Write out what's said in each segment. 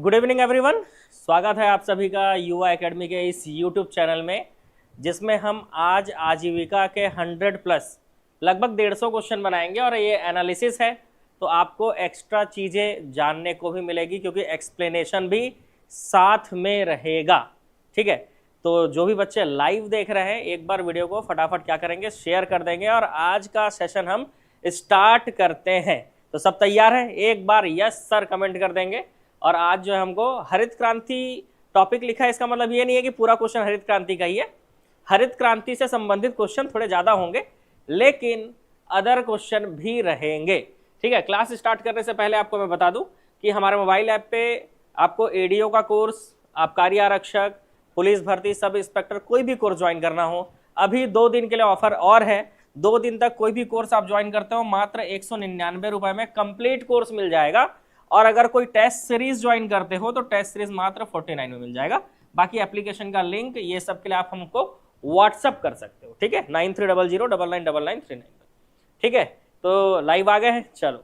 Good evening everyone. स्वागत है आप सभी का युवा एकेडमी के इस यूट्यूब चैनल में, जिसमें हम आज आजीविका के 100 प्लस लगभग 150 क्वेश्चन बनाएंगे और ये एनालिसिस है, तो आपको एक्स्ट्रा चीज़ें जानने को भी मिलेगी क्योंकि एक्सप्लेनेशन भी साथ में रहेगा। ठीक है, तो जो भी बच्चे लाइव देख रहे हैं एक बार वीडियो को फटाफट क्या करेंगे, शेयर कर देंगे और आज का सेशन हम स्टार्ट करते हैं। तो सब तैयार है? एक बार यस सर कमेंट कर देंगे। और आज जो है हमको हरित क्रांति टॉपिक लिखा है, इसका मतलब ये नहीं है कि पूरा क्वेश्चन हरित क्रांति का ही है। हरित क्रांति से संबंधित क्वेश्चन थोड़े ज़्यादा होंगे, लेकिन अदर क्वेश्चन भी रहेंगे। ठीक है, क्लास स्टार्ट करने से पहले आपको मैं बता दूं कि हमारे मोबाइल ऐप पे आपको एडीओ का कोर्स, आबकारी आरक्षक, पुलिस भर्ती, सब इंस्पेक्टर कोई भी कोर्स ज्वाइन करना हो, अभी 2 दिन के लिए ऑफर और है। 2 दिन तक कोई भी कोर्स आप ज्वाइन करते हो मात्र 199 रुपए में कंप्लीट कोर्स मिल जाएगा। और अगर कोई टेस्ट सीरीज ज्वाइन करते हो तो टेस्ट सीरीज मात्र 49 में मिल जाएगा। बाकी एप्लीकेशन का लिंक ये सब के लिए आप हमको व्हाट्सअप कर सकते हो। ठीक है, 9300999939। ठीक है, तो लाइव आ गए हैं, चलो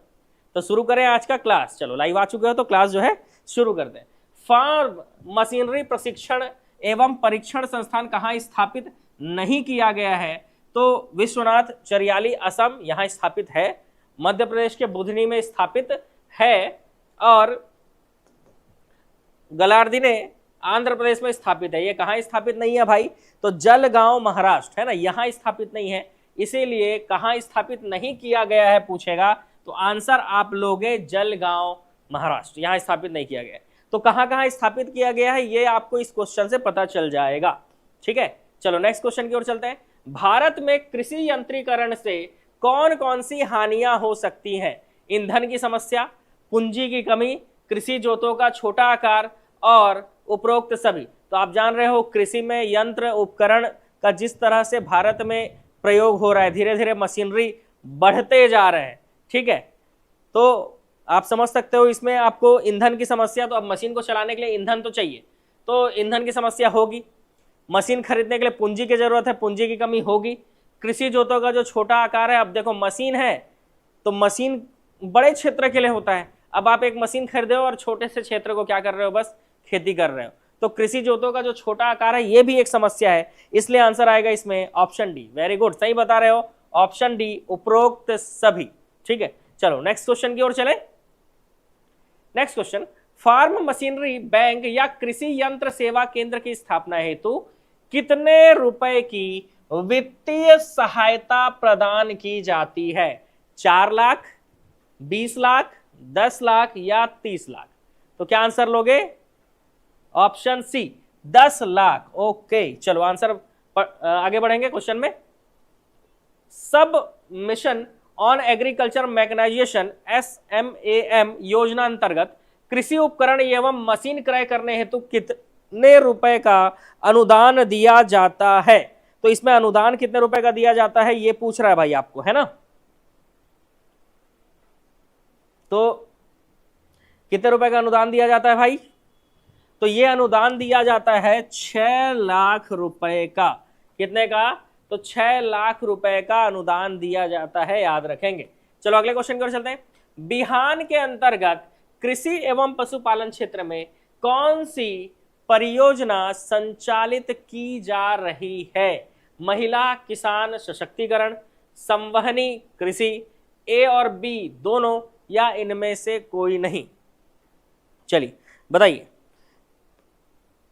तो शुरू करें आज का क्लास। चलो लाइव आ चुके हो तो क्लास जो है शुरू करते हैं। फार्म मशीनरी प्रशिक्षण एवं परीक्षण संस्थान कहाँ स्थापित नहीं किया गया है? तो विश्वनाथ चरियाली असम यहाँ स्थापित है, मध्य प्रदेश के बुधनी में स्थापित है और गलार्दिने आंध्र प्रदेश में स्थापित है। ये कहाँ स्थापित नहीं है भाई? तो जलगांव महाराष्ट्र है ना, यहाँ स्थापित नहीं है, इसीलिए कहाँ स्थापित नहीं किया गया है पूछेगा तो आंसर आप लोगे जलगांव महाराष्ट्र, यहाँ स्थापित नहीं किया गया है। तो कहाँ कहाँ स्थापित किया गया है ये आपको इस क्वेश्चन से पता चल जाएगा। ठीक है, चलो नेक्स्ट क्वेश्चन की ओर चलते हैं। भारत में कृषि यंत्रीकरण से कौन कौन सी हानियां हो सकती हैं? ईंधन की समस्या, पूंजी की कमी, कृषि जोतों का छोटा आकार और उपरोक्त सभी। तो आप जान रहे हो कृषि में यंत्र उपकरण का जिस तरह से भारत में प्रयोग हो रहा है, धीरे धीरे मशीनरी बढ़ते जा रहे हैं। ठीक है, तो आप समझ सकते हो इसमें आपको ईंधन की समस्या, तो अब मशीन को चलाने के लिए ईंधन तो चाहिए, तो ईंधन की समस्या होगी। मशीन खरीदने के लिए पूंजी की जरूरत है, पूंजी की कमी होगी। कृषि जोतों का जो छोटा आकार है, अब देखो मशीन है तो मशीन बड़े क्षेत्र के लिए होता है, अब आप एक मशीन खरीदे हो और छोटे से क्षेत्र को क्या कर रहे हो, बस खेती कर रहे हो। तो कृषि जोतों का जो छोटा आकार है ये भी एक समस्या है, इसलिए आंसर आएगा इसमें ऑप्शन डी। वेरी गुड, सही बता रहे हो, ऑप्शन डी उपरोक्त सभी। ठीक है, चलो नेक्स्ट क्वेश्चन की ओर चले। Next question, farm machinery bank या कृषि यंत्र सेवा केंद्र की स्थापना हेतु कितने रुपए की वित्तीय सहायता प्रदान की जाती है? 4 लाख, 20 लाख, 10 लाख या 30 लाख? तो क्या आंसर लोगे? Option C 10 lakh. ओके, चलो आंसर आगे बढ़ेंगे क्वेश्चन में। Sub mission on agriculture mechanisation SMAM योजना अंतर्गत कृषि उपकरण एवं मशीन क्रय करने हेतु कितने रुपए का अनुदान दिया जाता है? तो इसमें अनुदान कितने रुपए का दिया जाता है ये पूछ रहा है भाई आपको, है ना। तो कितने रुपए का अनुदान दिया जाता है भाई? तो ये अनुदान दिया जाता है 6 लाख रुपए का। कितने का? तो 6 लाख रुपए का अनुदान दिया जाता है, याद रखेंगे। चलो अगले क्वेश्चन की ओर चलते हैं। बिहान के अंतर्गत कृषि एवं पशुपालन क्षेत्र में कौन सी परियोजना संचालित की जा रही है? महिला किसान सशक्तिकरण, संवहनी कृषि, ए और बी दोनों या इनमें से कोई नहीं? चलिए बताइए।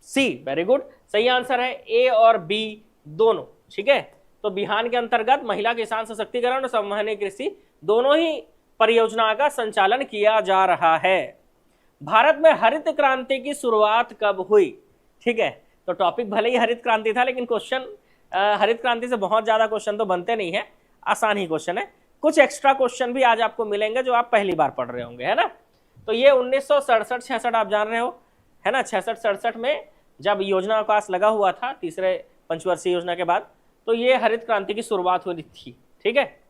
सी, वेरी गुड, सही आंसर है ए और बी दोनों। ठीक है, तो बिहान के अंतर्गत महिला किसान सशक्तिकरण और संवहनी कृषि दोनों ही परियोजना का संचालन किया जा रहा है। भारत में हरित क्रांति की शुरुआत कब हुई? ठीक है, तो टॉपिक भले ही हरित क्रांति था, लेकिन क्वेश्चन हरित क्रांति से बहुत ज्यादा क्वेश्चन तो बनते नहीं है, आसान ही क्वेश्चन है। कुछ एक्स्ट्रा क्वेश्चन भी आज आपको मिलेंगे जो आप पहली बार पढ़ रहे होंगे, है ना। तो ये 1967-66 आप जान रहे हो, है ना। 66-67 में जब योजना अवकाश लगा हुआ था तीसरे पंचवर्षीय योजना के बाद, तो ये हरित क्रांति की शुरुआत हुई थी। ठीक है,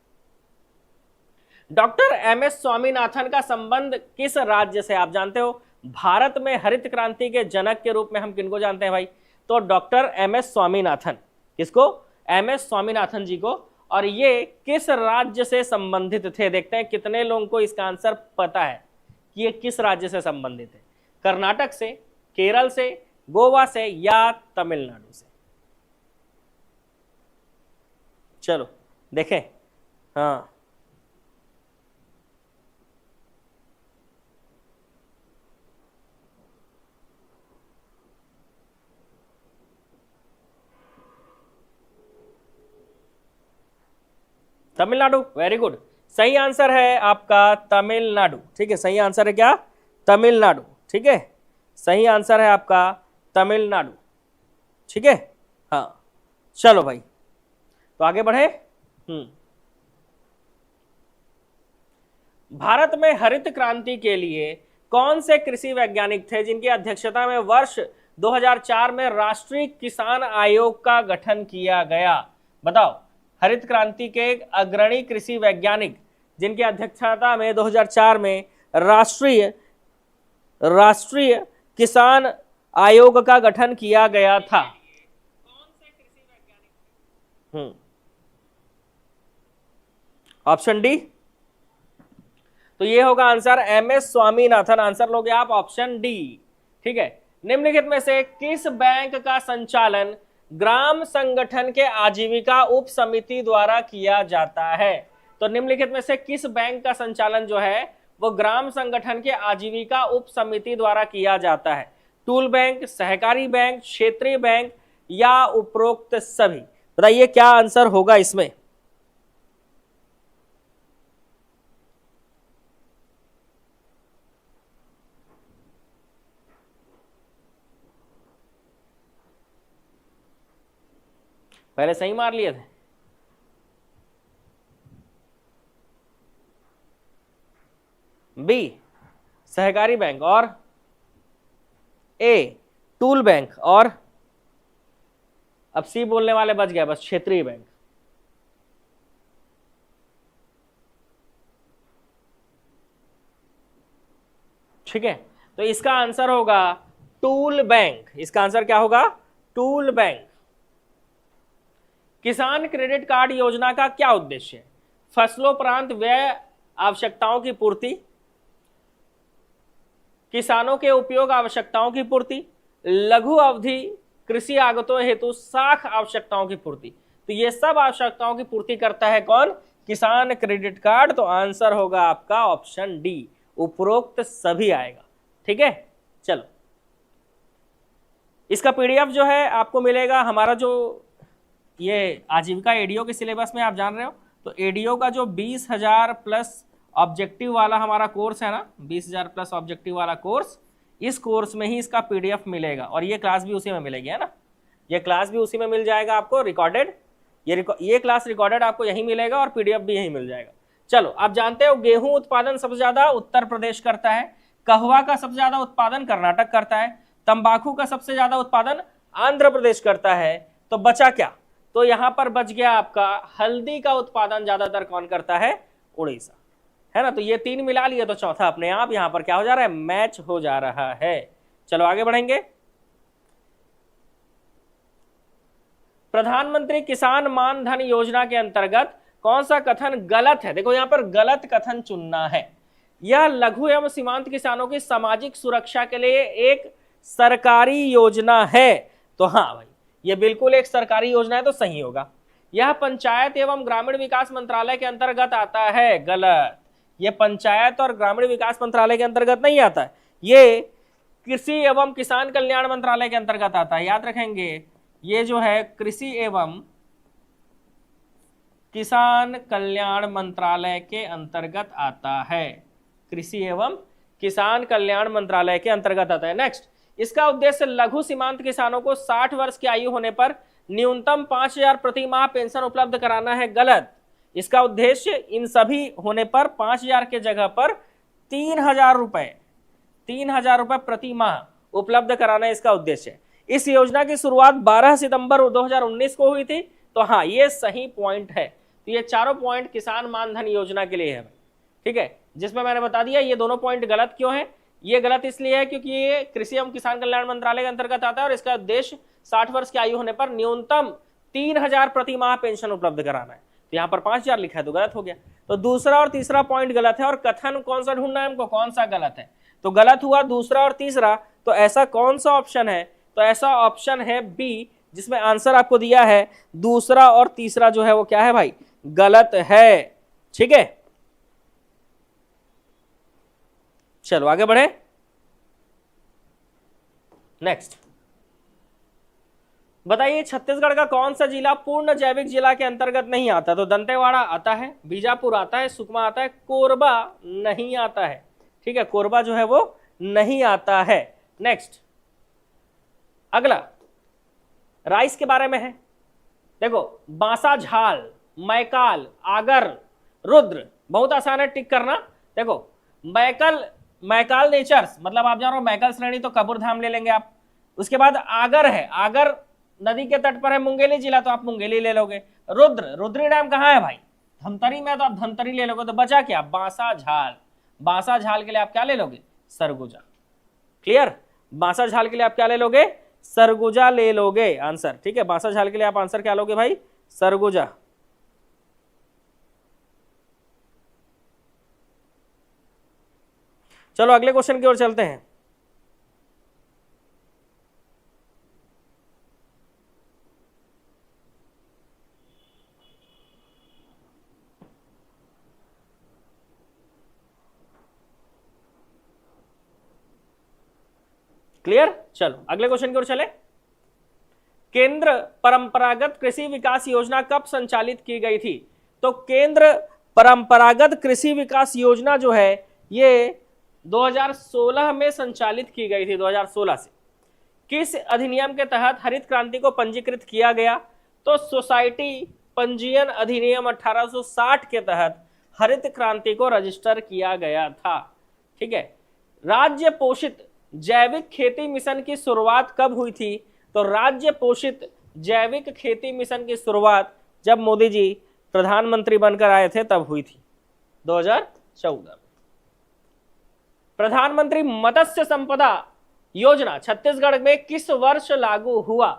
डॉक्टर MS स्वामीनाथन का संबंध किस राज्य से? आप जानते हो भारत में हरित क्रांति के जनक के रूप में हम किनको जानते हैं भाई? तो डॉक्टर MS स्वामीनाथन। किसको? MS स्वामीनाथन जी को। और ये किस राज्य से संबंधित थे? देखते हैं कितने लोगों को इसका आंसर पता है कि ये किस राज्य से संबंधित है। कर्नाटक से, केरल से, गोवा से या तमिलनाडु से? चलो देखें। हाँ, तमिलनाडु, वेरी गुड। सही आंसर है आपका तमिलनाडु। ठीक है, सही आंसर है क्या? तमिलनाडु। ठीक है, सही आंसर है आपका तमिलनाडु। ठीक है, हाँ चलो भाई, तो आगे बढ़े। भारत में हरित क्रांति के लिए कौन से कृषि वैज्ञानिक थे जिनकी अध्यक्षता में वर्ष 2004 में राष्ट्रीय किसान आयोग का गठन किया गया? बताओ, हरित क्रांति के अग्रणी कृषि वैज्ञानिक जिनकी अध्यक्षता में 2004 में राष्ट्रीय किसान आयोग का गठन किया गया था। कौन से कृषि वैज्ञानिक? ऑप्शन डी, तो ये होगा आंसर MS स्वामीनाथन। आंसर लोगे आप ऑप्शन डी। ठीक है, निम्नलिखित में से किस बैंक का संचालन ग्राम संगठन के आजीविका उप समिति द्वारा किया जाता है? तो निम्नलिखित में से किस बैंक का संचालन जो है वो ग्राम संगठन के आजीविका उप समिति द्वारा किया जाता है? टूल बैंक, सहकारी बैंक, क्षेत्रीय बैंक या उपरोक्त सभी? बताइए क्या आंसर होगा इसमें। पहले सही मार लिए थे। बी सहकारी बैंक, और ए टूल बैंक, और अब सी बोलने वाले बच गए बस, क्षेत्रीय बैंक। ठीक है, तो इसका आंसर होगा टूल बैंक। इसका आंसर क्या होगा? Tool bank. किसान क्रेडिट कार्ड योजना का क्या उद्देश्य है? फसलोपरांत व्यय आवश्यकताओं की पूर्ति, किसानों के उपयोग आवश्यकताओं की पूर्ति, लघु अवधि कृषि आगतों हेतु साख आवश्यकताओं की पूर्ति। तो ये सब आवश्यकताओं की पूर्ति करता है कौन? किसान क्रेडिट कार्ड। तो आंसर होगा आपका ऑप्शन डी, उपरोक्त सभी आएगा। ठीक है, चलो इसका PDF जो है आपको मिलेगा। हमारा जो ये आजीविका एडीओ के सिलेबस में आप जान रहे हो, तो एडीओ का जो 20,000 प्लस ऑब्जेक्टिव वाला हमारा कोर्स है ना, 20,000 प्लस ऑब्जेक्टिव वाला कोर्स, इस कोर्स में ही इसका PDF मिलेगा और ये क्लास भी उसी में मिलेगी, है ना। ये क्लास भी उसी में मिल जाएगा आपको रिकॉर्डेड। ये क्लास रिकॉर्डेड आपको यहीं मिलेगा और PDF भी यहीं मिल जाएगा। चलो, आप जानते हो गेहूं उत्पादन सबसे ज्यादा उत्तर प्रदेश करता है, कहवा का सबसे ज्यादा उत्पादन कर्नाटक करता है, तंबाकू का सबसे ज्यादा उत्पादन आंध्र प्रदेश करता है। तो बचा क्या? तो यहां पर बच गया आपका हल्दी का उत्पादन ज्यादातर कौन करता है? उड़ीसा, है ना। तो ये तीन मिला लिए तो चौथा अपने आप यहां पर क्या हो जा रहा है? मैच हो जा रहा है। चलो आगे बढ़ेंगे। प्रधानमंत्री किसान मान धन योजना के अंतर्गत कौन सा कथन गलत है? देखो यहां पर गलत कथन चुनना है। यह लघु एवं सीमांत किसानों की सामाजिक सुरक्षा के लिए एक सरकारी योजना है। तो हाँ भाई, ये बिल्कुल एक सरकारी योजना है, तो सही होगा। यह पंचायत एवं ग्रामीण विकास मंत्रालय के अंतर्गत आता है। गलत, ये पंचायत और ग्रामीण विकास मंत्रालय के अंतर्गत नहीं आता है, ये कृषि एवं किसान कल्याण मंत्रालय के अंतर्गत आता है। याद रखेंगे, ये जो है कृषि एवं किसान कल्याण मंत्रालय के अंतर्गत आता है। कृषि एवं किसान कल्याण मंत्रालय के अंतर्गत आता है। नेक्स्ट, इसका उद्देश्य लघु सीमांत किसानों को 60 वर्ष की आयु होने पर न्यूनतम 5,000 प्रति माह पेंशन उपलब्ध कराना है। गलत, इसका उद्देश्य इन सभी होने पर 5,000 के जगह पर 3,000 रुपए प्रति माह उपलब्ध कराना इसका उद्देश्य है। इस योजना की शुरुआत 12 सितंबर 2019 को हुई थी। तो हाँ, ये सही पॉइंट है। तो ये चारों पॉइंट किसान मानधन योजना के लिए है, ठीक है, जिसमें मैंने बता दिया ये दोनों पॉइंट गलत क्यों है। ये गलत इसलिए है क्योंकि ये कृषि एवं किसान कल्याण मंत्रालय के अंतर्गत आता है और इसका उद्देश्य 60 वर्ष की आयु होने पर न्यूनतम 3,000 प्रति माह पेंशन उपलब्ध कराना है। तो यहाँ पर 5,000 लिखा है तो गलत हो गया। तो दूसरा और तीसरा पॉइंट गलत है। और कथन कौन सा ढूंढना है हमको, कौन सा गलत है? तो गलत हुआ दूसरा और तीसरा। तो ऐसा कौन सा ऑप्शन है? तो ऐसा ऑप्शन है बी, जिसमें आंसर आपको दिया है दूसरा और तीसरा जो है वो क्या है भाई? गलत है। ठीक है, चलो आगे बढ़े। नेक्स्ट बताइए, छत्तीसगढ़ का कौन सा जिला पूर्ण जैविक जिला के अंतर्गत नहीं आता? तो दंतेवाड़ा आता है, बीजापुर आता है, सुकमा आता है, कोरबा नहीं आता है। ठीक है, कोरबा जो है वो नहीं आता है। नेक्स्ट अगला राइस के बारे में है। देखो, बांसा झाल, मैकाल, आगर, रुद्र, बहुत आसान है टिक करना। देखो, मैकाल नेचर्स मतलब आप जान रहे हो मैकाल श्रेणी, तो कबूरधाम ले लेंगे आप। उसके बाद आगर है, आगर नदी के तट पर है, मुंगेली जिला, तो आप मुंगेली ले लोगे। रुद्री डैम कहाँ है भाई? धमतरी में, तो आप धमतरी ले लोगे। तो बचा क्या? बांसा झाल। बांसा झाल के लिए आप क्या ले लोगे? सरगुजा। क्लियर? बांसा झाल के लिए आप क्या ले लोगे? सरगुजा ले लोगे आंसर। ठीक है, बांसा झाल के लिए आप आंसर क्या लोगे भाई? सरगुजा। चलो अगले क्वेश्चन की ओर चलते हैं। क्लियर? चलो अगले क्वेश्चन की ओर चले। केंद्र परंपरागत कृषि विकास योजना कब संचालित की गई थी? तो केंद्र परंपरागत कृषि विकास योजना जो है ये 2016 में संचालित की गई थी। 2016 से किस अधिनियम के तहत हरित क्रांति को पंजीकृत किया गया? तो सोसाइटी पंजीयन अधिनियम 1860 के तहत हरित क्रांति को रजिस्टर किया गया था। ठीक है, राज्य पोषित जैविक खेती मिशन की शुरुआत कब हुई थी? तो राज्य पोषित जैविक खेती मिशन की शुरुआत जब मोदी जी प्रधानमंत्री बनकर आए थे तब हुई थी, 2014 में। प्रधानमंत्री मत्स्य संपदा योजना छत्तीसगढ़ में किस वर्ष लागू हुआ?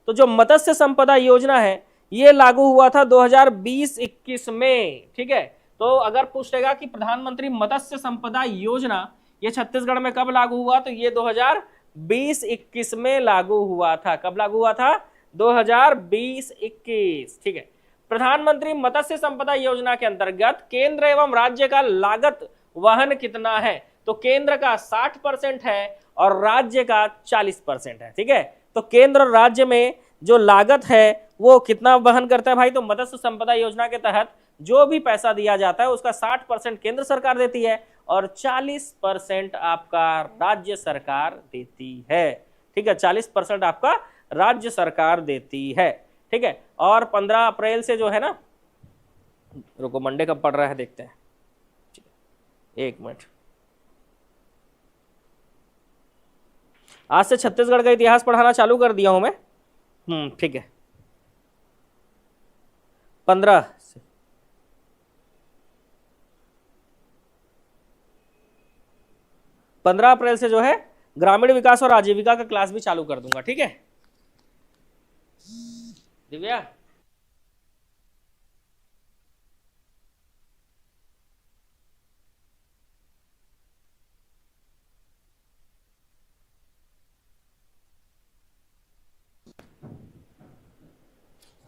तो जो मत्स्य संपदा योजना है ये लागू हुआ था 2020-21 में। ठीक है, तो अगर पूछेगा कि प्रधानमंत्री मत्स्य संपदा योजना ये छत्तीसगढ़ में कब लागू हुआ? तो ये 2020-21 में लागू हुआ था। कब लागू हुआ था? 2020-21। ठीक है, प्रधानमंत्री मत्स्य संपदा योजना के अंतर्गत केंद्र एवं राज्य का लागत वहन कितना है? तो केंद्र का 60% है और राज्य का 40% है। ठीक है, तो केंद्र और राज्य में जो लागत है वो कितना वहन करता है भाई? तो मत्स्य संपदा योजना के तहत जो भी पैसा दिया जाता है उसका 60% केंद्र सरकार देती है और 40% आपका राज्य सरकार देती है। ठीक है, 40% आपका राज्य सरकार देती है। ठीक है, और 15 अप्रैल से जो है ना, रुको मंडे कब पड़ रहा है देखते हैं, एक मिनट। आज से छत्तीसगढ़ का इतिहास पढ़ाना चालू कर दिया हूं मैं। ठीक है, 15 अप्रैल से जो है ग्रामीण विकास और आजीविका का क्लास भी चालू कर दूंगा। ठीक है दिव्या,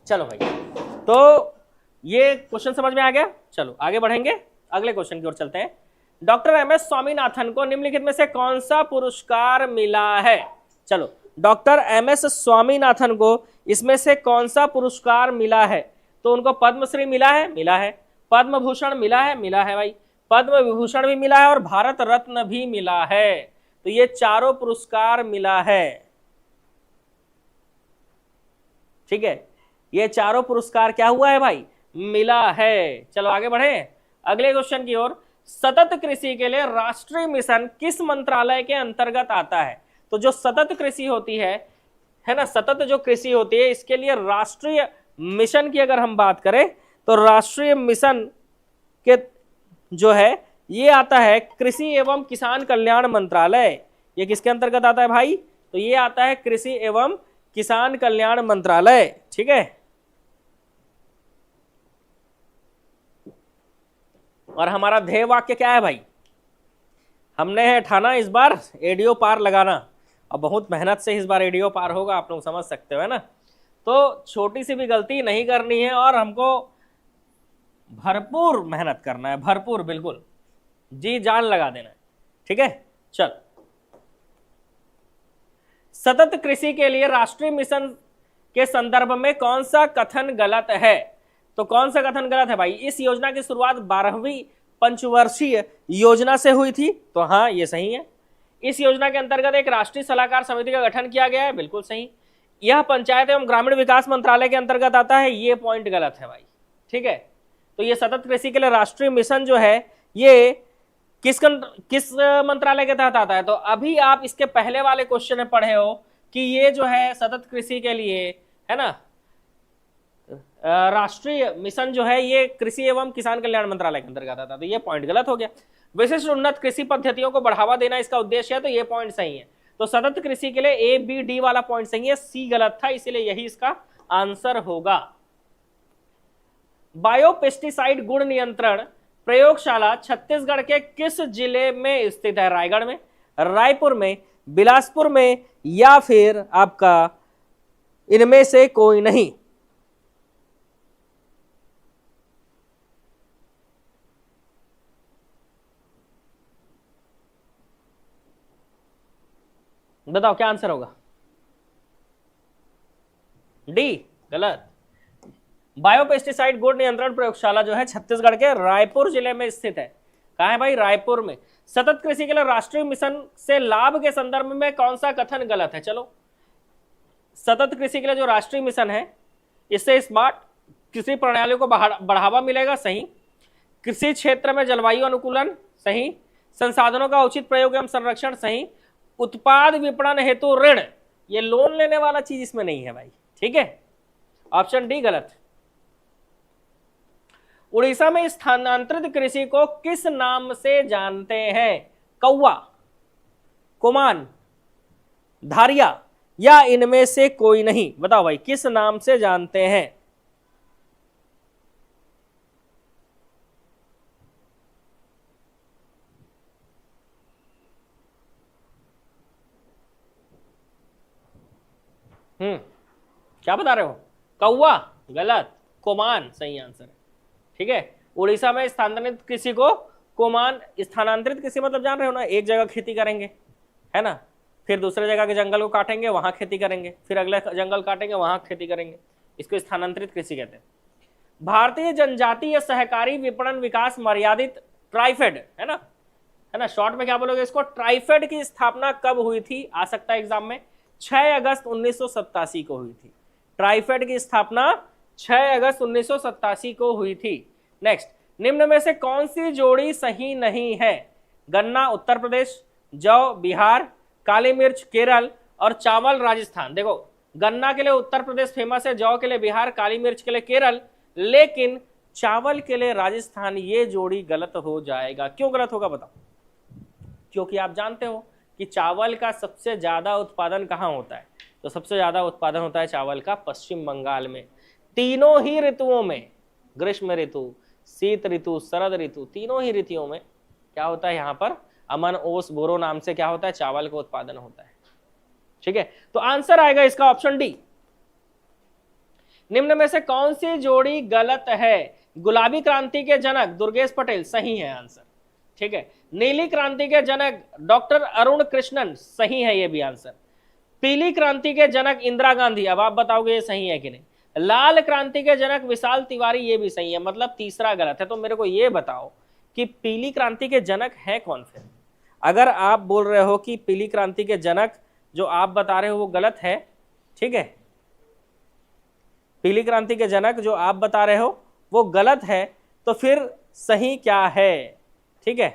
चलो भाई, तो ये क्वेश्चन समझ में आ गया। चलो आगे बढ़ेंगे, अगले क्वेश्चन की ओर चलते हैं। डॉक्टर एमएस स्वामीनाथन को निम्नलिखित में से कौन सा पुरस्कार मिला है? चलो, डॉक्टर एमएस स्वामीनाथन को इसमें से कौन सा पुरस्कार मिला है? तो उनको पद्मश्री मिला है, मिला है। पद्म भूषण मिला है, मिला है भाई। पद्म विभूषण भी मिला है और भारत रत्न भी मिला है। तो ये चारों पुरस्कार मिला है। ठीक है, ये चारों पुरस्कार क्या हुआ है भाई? मिला है। चलो आगे बढ़े अगले क्वेश्चन की ओर। सतत कृषि के लिए राष्ट्रीय मिशन किस मंत्रालय के अंतर्गत आता है? तो जो सतत कृषि होती है ना, सतत जो कृषि होती है, इसके लिए राष्ट्रीय मिशन की अगर हम बात करें तो राष्ट्रीय मिशन के जो है ये आता है कृषि एवं किसान कल्याण मंत्रालय। ये किसके अंतर्गत आता है भाई? तो ये आता है कृषि एवं किसान कल्याण मंत्रालय। ठीक है, और हमारा ध्येय वाक्य क्या है भाई? हमने है ठाना इस बार एडीओ पार लगाना, और बहुत मेहनत से इस बार एडीओ पार होगा, आप लोग समझ सकते हो, है ना। तो छोटी सी भी गलती नहीं करनी है और हमको भरपूर मेहनत करना है, भरपूर, बिल्कुल जी जान लगा देना है, ठीक है। चल, सतत कृषि के लिए राष्ट्रीय मिशन के संदर्भ में कौन सा कथन गलत है? तो कौन सा कथन गलत है भाई? इस योजना की शुरुआत 12वीं पंचवर्षीय योजना से हुई थी, तो हाँ ये सही है। इस योजना के अंतर्गत एक राष्ट्रीय सलाहकार समिति का गठन किया गया है, बिल्कुल सही। यह पंचायत एवं ग्रामीण विकास मंत्रालय के अंतर्गत आता है, ये पॉइंट गलत है भाई, ठीक है। तो ये सतत कृषि के लिए राष्ट्रीय मिशन जो है ये किस मंत्रालय के तहत आता है? तो अभी आप इसके पहले वाले क्वेश्चन में पढ़े हो कि ये जो है सतत कृषि के लिए, है ना, राष्ट्रीय मिशन जो है ये कृषि एवं किसान कल्याण मंत्रालय के अंतर्गत आता है, तो ये पॉइंट गलत हो गया। विशिष्ट उन्नत कृषि पद्धतियों को बढ़ावा देना इसका उद्देश्य है, तो ये पॉइंट सही है। तो सतत कृषि के लिए ए बी डी वाला पॉइंट सही है, सी गलत था, इसीलिए यही इसका आंसर होगा। बायोपेस्टिसाइड गुण नियंत्रण प्रयोगशाला छत्तीसगढ़ के किस जिले में स्थित है? रायगढ़ में, रायपुर में, बिलासपुर में, या फिर आपका इनमें से कोई नहीं? बताओ क्या आंसर होगा? डी गलत। बायोपेस्टिसाइड गुण नियंत्रण प्रयोगशाला जो है छत्तीसगढ़ के रायपुर जिले में स्थित है। कहां है भाई? रायपुर में। सतत कृषि के लिए राष्ट्रीय मिशन से लाभ के संदर्भ में कौन सा कथन गलत है? चलो, सतत कृषि के लिए जो राष्ट्रीय मिशन है इससे स्मार्ट कृषि प्रणालियों को बढ़ावा मिलेगा, सही। कृषि क्षेत्र में जलवायु अनुकूलन, सही। संसाधनों का उचित प्रयोग एवं संरक्षण, सही। उत्पाद विपणन हेतु ऋण, ये लोन लेने वाला चीज इसमें नहीं है भाई, ठीक है। ऑप्शन डी गलत। उड़ीसा में स्थानांतरित कृषि को किस नाम से जानते हैं? कौवा, कुमान, धारिया, या इनमें से कोई नहीं? बताओ भाई किस नाम से जानते हैं? क्या बता रहे हो? कौवा गलत, कोमान सही आंसर है, ठीक है। उड़ीसा में स्थानांतरित कृषि को कोमान, स्थानांतरित कृषि मतलब जान रहे हो ना, एक जगह खेती करेंगे, है ना, फिर दूसरे जगह के जंगल को काटेंगे वहां खेती करेंगे, फिर अगले जंगल काटेंगे वहां खेती करेंगे, इसको स्थानांतरित कृषि कहते हैं। भारतीय जनजातीय सहकारी विपणन विकास मर्यादित ट्राइफेड, है ना, शॉर्ट में क्या बोलोगे इसको? ट्राइफेड की स्थापना कब हुई थी? आ सकता है एग्जाम में। 6 अगस्त 1987 को हुई थी। ट्राइफेड की स्थापना 6 अगस्त 1987 को हुई थी। नेक्स्ट, निम्न में से कौन सी जोड़ी सही नहीं है? गन्ना उत्तर प्रदेश, जौ बिहार, काली मिर्च केरल और चावल राजस्थान। देखो, गन्ना के लिए उत्तर प्रदेश फेमस है, जौ के लिए बिहार, काली मिर्च के लिए केरल, लेकिन चावल के लिए राजस्थान, ये जोड़ी गलत हो जाएगा। क्यों गलत होगा बताओ? क्योंकि आप जानते हो कि चावल का सबसे ज्यादा उत्पादन कहाँ होता है? तो सबसे ज्यादा उत्पादन होता है चावल का पश्चिम बंगाल में। तीनों ही ऋतुओं में, ग्रीष्म ऋतु, शीत ऋतु, शरद ऋतु, तीनों ही ऋतुओं में क्या होता है? यहाँ पर अमन, ओस, बोरो नाम से क्या होता है? चावल का उत्पादन होता है, ठीक है। तो आंसर आएगा इसका ऑप्शन डी। निम्न में से कौन सी जोड़ी गलत है? गुलाबी क्रांति के जनक दुर्गेश पटेल, सही है आंसर, ठीक है। नीली क्रांति के जनक डॉक्टर अरुण कृष्णन, सही है ये भी आंसर। पीली क्रांति के जनक इंदिरा गांधी, अब आप बताओगे ये सही है कि नहीं। लाल क्रांति के जनक विशाल तिवारी, ये भी सही है, मतलब तीसरा गलत है। तो मेरे को ये बताओ कि पीली क्रांति के जनक है कौन फिर? अगर आप बोल रहे हो कि पीली क्रांति के जनक जो आप बता रहे हो वो गलत है, ठीक है, पीली क्रांति के जनक जो आप बता रहे हो वो गलत है, तो फिर सही क्या है? ठीक है,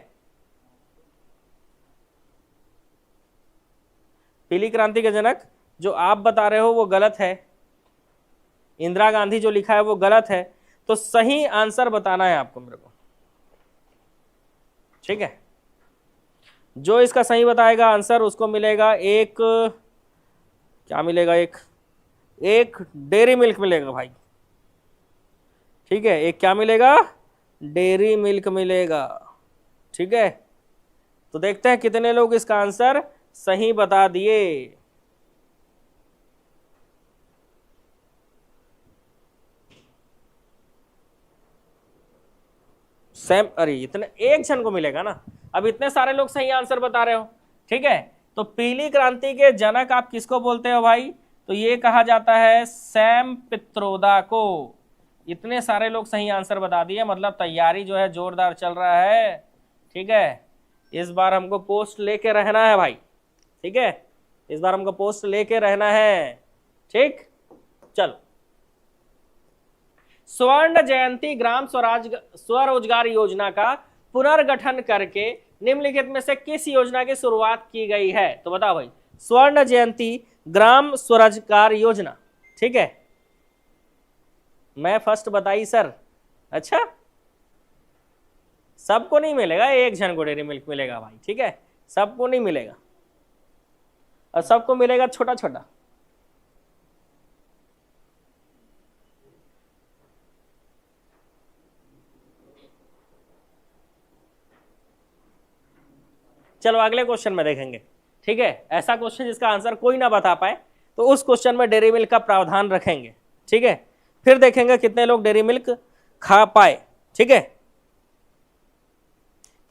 पीली क्रांति के जनक जो आप बता रहे हो वो गलत है, इंदिरा गांधी जो लिखा है वो गलत है, तो सही आंसर बताना है आपको मेरे को, ठीक है। जो इसका सही बताएगा आंसर उसको मिलेगा एक, क्या मिलेगा? एक डेयरी मिल्क मिलेगा भाई, ठीक है। एक क्या मिलेगा? डेयरी मिल्क मिलेगा, ठीक है। तो देखते हैं कितने लोग इसका आंसर सही बता दिए। सेम, अरे इतने एक जन को मिलेगा ना, अब इतने सारे लोग सही आंसर बता रहे हो। ठीक है, तो पीली क्रांति के जनक आप किसको बोलते हो भाई? तो ये कहा जाता है सैम पित्रोदा को। इतने सारे लोग सही आंसर बता दिए, मतलब तैयारी जो है जोरदार चल रहा है। ठीक है, इस बार हमको पोस्ट लेके रहना है भाई। ठीक है, इस बार हमको पोस्ट लेके रहना है। ठीक, चलो। स्वर्ण जयंती ग्राम स्वरोजगार योजना का पुनर्गठन करके निम्नलिखित में से किस योजना की शुरुआत की गई है? तो बताओ भाई, स्वर्ण जयंती ग्राम स्वरोजगार योजना। ठीक है, मैं फर्स्ट बताई सर। अच्छा, सबको नहीं मिलेगा, एक जन को डेयरी मिल्क मिलेगा भाई। ठीक है, सबको नहीं मिलेगा, और सबको मिलेगा छोटा छोटा। चलो अगले क्वेश्चन में देखेंगे। ठीक है, ऐसा क्वेश्चन जिसका आंसर कोई ना बता पाए तो उस क्वेश्चन में डेयरी मिल्क का प्रावधान रखेंगे। ठीक है, फिर देखेंगे कितने लोग डेयरी मिल्क खा पाए। ठीक है,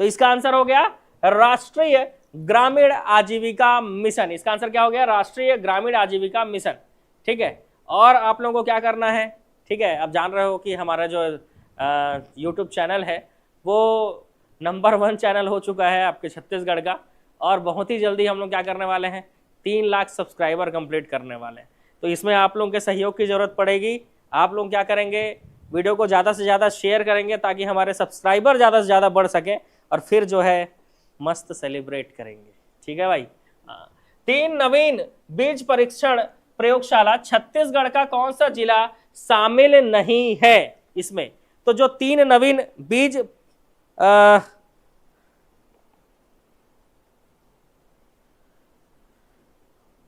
तो इसका आंसर हो गया राष्ट्रीय ग्रामीण आजीविका मिशन। इसका आंसर क्या हो गया? राष्ट्रीय ग्रामीण आजीविका मिशन। ठीक है, और आप लोगों को क्या करना है? ठीक है, आप जान रहे हो कि हमारा जो यूट्यूब चैनल है वो नंबर 1 चैनल हो चुका है आपके छत्तीसगढ़ का, और बहुत ही जल्दी हम लोग क्या करने वाले हैं, 3 लाख सब्सक्राइबर कंप्लीट करने वाले हैं। तो इसमें आप लोगों के सहयोग की जरूरत पड़ेगी। आप लोग क्या करेंगे, वीडियो को ज़्यादा से ज़्यादा शेयर करेंगे ताकि हमारे सब्सक्राइबर ज़्यादा से ज़्यादा बढ़ सके, और फिर जो है मस्त सेलिब्रेट करेंगे। ठीक है भाई। 3 नवीन बीज परीक्षण प्रयोगशाला छत्तीसगढ़ का कौन सा जिला शामिल नहीं है इसमें? तो जो 3 नवीन बीज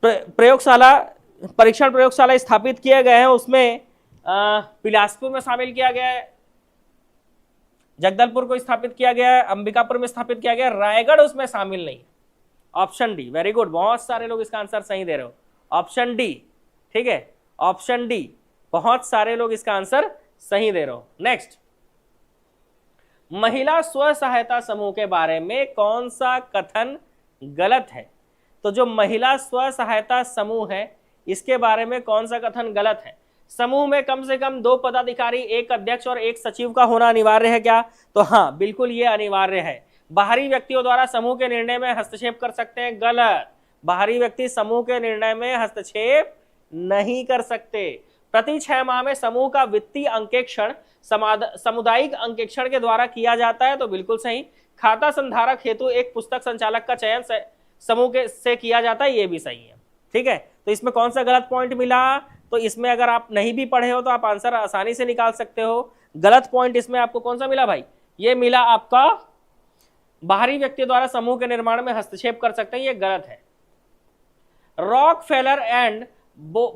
परीक्षण प्रयोगशाला स्थापित किए गए हैं, उसमें बिलासपुर में शामिल किया गया है, जगदलपुर को स्थापित किया गया है, अंबिकापुर में स्थापित किया गया है, रायगढ़ उसमें शामिल नहीं है। ऑप्शन डी, वेरी गुड, बहुत सारे लोग इसका आंसर सही दे रहे हो। ऑप्शन डी, ठीक है, ऑप्शन डी, बहुत सारे लोग इसका आंसर सही दे रहे हो। नेक्स्ट, महिला स्व सहायता समूह के बारे में कौन सा कथन गलत है? तो जो महिला स्व सहायता समूह है इसके बारे में कौन सा कथन गलत है? समूह में कम से कम 2 पदाधिकारी, 1 अध्यक्ष और 1 सचिव का होना अनिवार्य है क्या? तो हाँ, बिल्कुल ये अनिवार्य है। बाहरी व्यक्तियों द्वारा समूह के निर्णय में हस्तक्षेप कर सकते हैं? गलत, बाहरी व्यक्ति समूह के निर्णय में हस्तक्षेप नहीं कर सकते। प्रति 6 माह में समूह का वित्तीय अंकेक्षण सामुदायिक अंकेक्षण के द्वारा किया जाता है? तो बिल्कुल सही। खाता संधारक हेतु एक पुस्तक संचालक का चयन समूह से किया जाता है? ये भी सही है। ठीक है, तो इसमें कौन सा गलत पॉइंट मिला? तो इसमें अगर आप नहीं भी पढ़े हो तो आप आंसर आसानी से निकाल सकते हो। गलत पॉइंट इसमें आपको कौन सा मिला भाई? ये मिला आपका बाहरी व्यक्ति द्वारा समूह के निर्माण में हस्तक्षेप कर सकते हैं, ये गलत है। रॉकफेलर एंड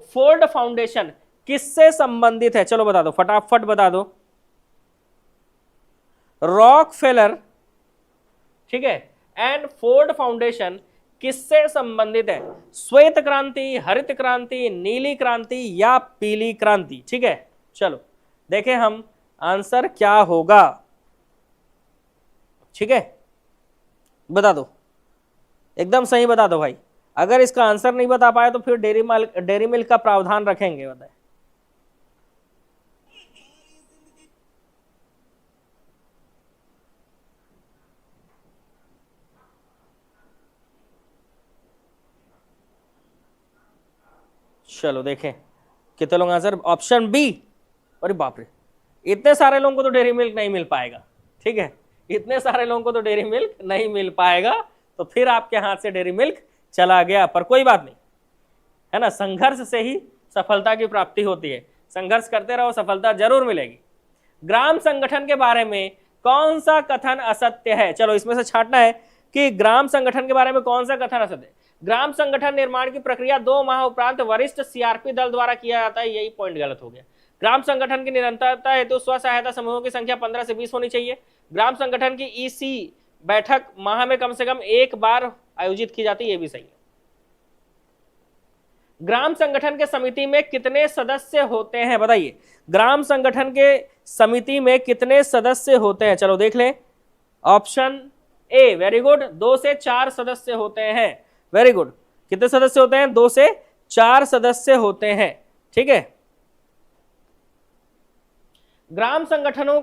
फोर्ड फाउंडेशन किससे संबंधित है? चलो बता दो, फटाफट बता दो। रॉकफेलर, ठीक है, एंड फोर्ड फाउंडेशन किससे संबंधित है? श्वेत क्रांति, हरित क्रांति, नीली क्रांति या पीली क्रांति? ठीक है, चलो देखें हम आंसर क्या होगा। ठीक है, बता दो, एकदम सही बता दो भाई। अगर इसका आंसर नहीं बता पाए तो फिर डेयरी मिल्क का प्रावधान रखेंगे। बताए, चलो देखें कितने लोग आंसर। ऑप्शन बी, अरे बाप रे, इतने सारे लोगों को तो डेयरी मिल्क नहीं मिल पाएगा। ठीक है, इतने सारे लोगों को तो डेयरी मिल्क नहीं मिल पाएगा, तो फिर आपके हाथ से डेयरी मिल्क चला गया। पर कोई बात नहीं, है ना, संघर्ष से ही सफलता की प्राप्ति होती है। संघर्ष करते रहो, सफलता जरूर मिलेगी। ग्राम संगठन के बारे में कौन सा कथन असत्य है? चलो इसमें से छांटना है कि ग्राम संगठन के बारे में कौन सा कथन असत्य है। ग्राम संगठन निर्माण की प्रक्रिया 2 माह उपरांत वरिष्ठ सीआरपी दल द्वारा किया जाता है, यही पॉइंट गलत हो गया। ग्राम संगठन की निरंतरता हेतु स्व सहायता समूहों की संख्या 15 से 20 होनी चाहिए। ग्राम संगठन की ईसी बैठक माह में कम से कम एक बार आयोजित की जाती है, ये भी सही है। ग्राम संगठन के समिति में कितने सदस्य होते हैं, बताइए। ग्राम संगठन के समिति में कितने सदस्य होते हैं, चलो देख लें। ऑप्शन ए, वेरी गुड, 2 से 4 सदस्य होते हैं। वेरी गुड, कितने सदस्य होते हैं, 2 से 4 सदस्य होते हैं, ठीक है। ग्राम संगठनों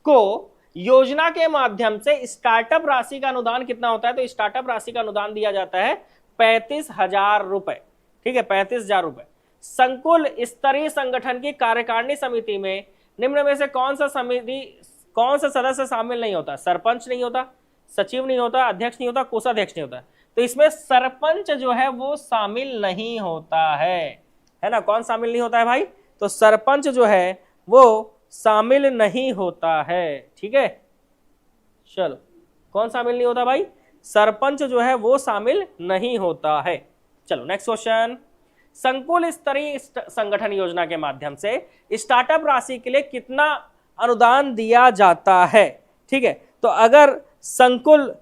को योजना के माध्यम से स्टार्टअप राशि का अनुदान कितना होता है, तो स्टार्टअप राशि का अनुदान दिया जाता है 35,000 रुपए, ठीक है, 35,000 रुपए। संकुल स्तरीय संगठन की कार्यकारिणी समिति में निम्न में से कौन सा सदस्य शामिल नहीं होता? सरपंच नहीं होता, सचिव नहीं होता, अध्यक्ष नहीं होता, कोषाध्यक्ष नहीं होता। तो इसमें सरपंच जो है वो शामिल नहीं होता है ना। कौन शामिल नहीं होता है भाई? तो सरपंच जो है वो शामिल नहीं होता है, ठीक है। चलो, कौन शामिल नहीं होता भाई? सरपंच जो है वो शामिल नहीं होता है। चलो नेक्स्ट क्वेश्चन। संकुल स्तरीय संगठन योजना के माध्यम से स्टार्टअप राशि के लिए कितना अनुदान दिया जाता है, ठीक है। तो अगर संकुल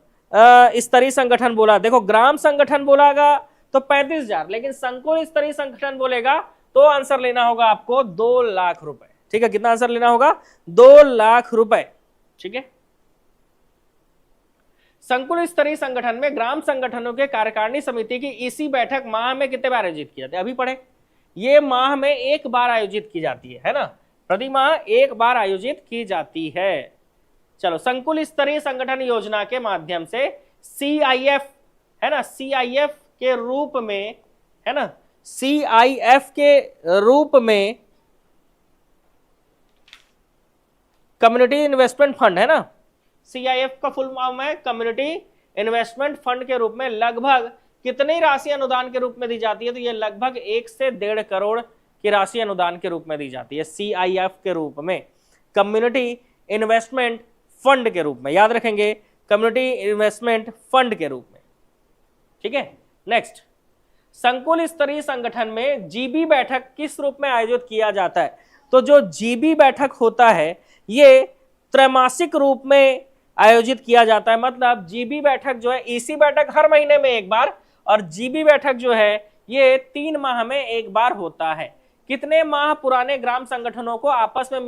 स्तरीय संगठन बोला, देखो ग्राम संगठन बोलागा तो 35,000, लेकिन संकुल स्तरीय संगठन बोलेगा तो आंसर लेना होगा आपको 2 लाख रुपए, ठीक है। कितना आंसर लेना होगा? 2 लाख रुपए, ठीक है। संकुल स्तरीय संगठन में ग्राम संगठनों के कार्यकारिणी समिति की इसी बैठक माह में कितने बार आयोजित की जाती है? अभी पढ़े, ये माह में एक बार आयोजित की जाती है ना, प्रति माह एक बार आयोजित की जाती है। चलो, संकुल स्तरीय संगठन योजना के माध्यम से CIF है ना, CIF के रूप में है ना, CIF के रूप में कम्युनिटी इन्वेस्टमेंट फंड है ना, CIF का फुल फॉर्म है कम्युनिटी इन्वेस्टमेंट फंड के रूप में लगभग कितनी राशि अनुदान के रूप में दी जाती है? तो ये लगभग 1 से 1.5 करोड़ की राशि अनुदान के रूप में दी जाती है CIF के रूप में, कम्युनिटी इन्वेस्टमेंट फंड के रूप में, याद रखेंगे, कम्युनिटी इन्वेस्टमेंट फंड के रूप में, ठीक है। नेक्स्ट, संकुल स्तरीय संगठन में GB बैठक किस रूप में आयोजित किया जाता है? तो जो GB बैठक होता है ये त्रैमासिक रूप में आयोजित किया जाता है, मतलब GB बैठक जो है, EC बैठक हर महीने में एक बार, और GB बैठक जो है ये 3 माह में एक बार होता है। कितने माह पुराने ग्राम संगठनों को आपस में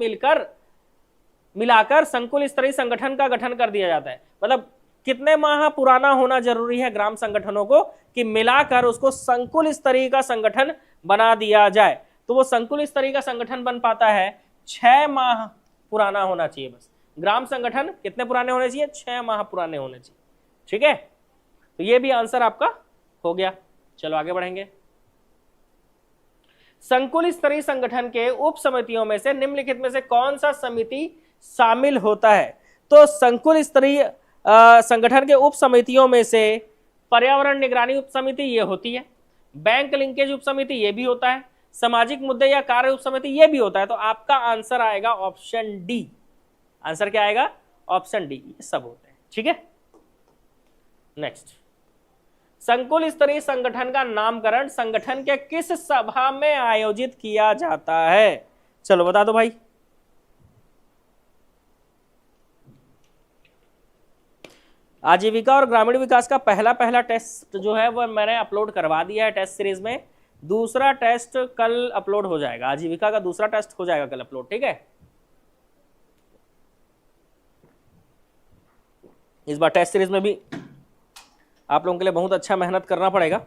मिलाकर संकुल स्तरीय संगठन का गठन कर दिया जाता है? मतलब कितने माह पुराना होना जरूरी है ग्राम संगठनों को कि मिलाकर उसको संकुल स्तरीय का संगठन बना दिया जाए? तो वो संकुल स्तरीय का संगठन बन पाता है 6 माह पुराना होना चाहिए बस। ग्राम संगठन कितने पुराने होने चाहिए? 6 माह पुराने होने चाहिए, ठीक है। तो ये भी आंसर आपका हो गया। चलो आगे बढ़ेंगे। संकुल स्तरीय संगठन के उप समितियों में से निम्नलिखित में से कौन सा समिति शामिल होता है? तो संकुल स्तरीय संगठन के उप समितियों में से पर्यावरण निगरानी उप समिति ये होती है, बैंक लिंकेज उप समिति ये भी होता है, सामाजिक मुद्दे या कार्य उप समिति ये भी होता है। तो आपका आंसर आएगा ऑप्शन डी। आंसर क्या आएगा? ऑप्शन डी, ये सब होते हैं, ठीक है। नेक्स्ट, संकुल स्तरीय संगठन का नामकरण संगठन के किस सभा में आयोजित किया जाता है? चलो बता दो भाई। आजीविका और ग्रामीण विकास का पहला टेस्ट जो है वो मैंने अपलोड करवा दिया है टेस्ट सीरीज में। दूसरा टेस्ट कल अपलोड हो जाएगा, आजीविका का दूसरा टेस्ट हो जाएगा कल अपलोड, ठीक है। इस बार टेस्ट सीरीज में भी आप लोगों के लिए बहुत अच्छा मेहनत करना पड़ेगा।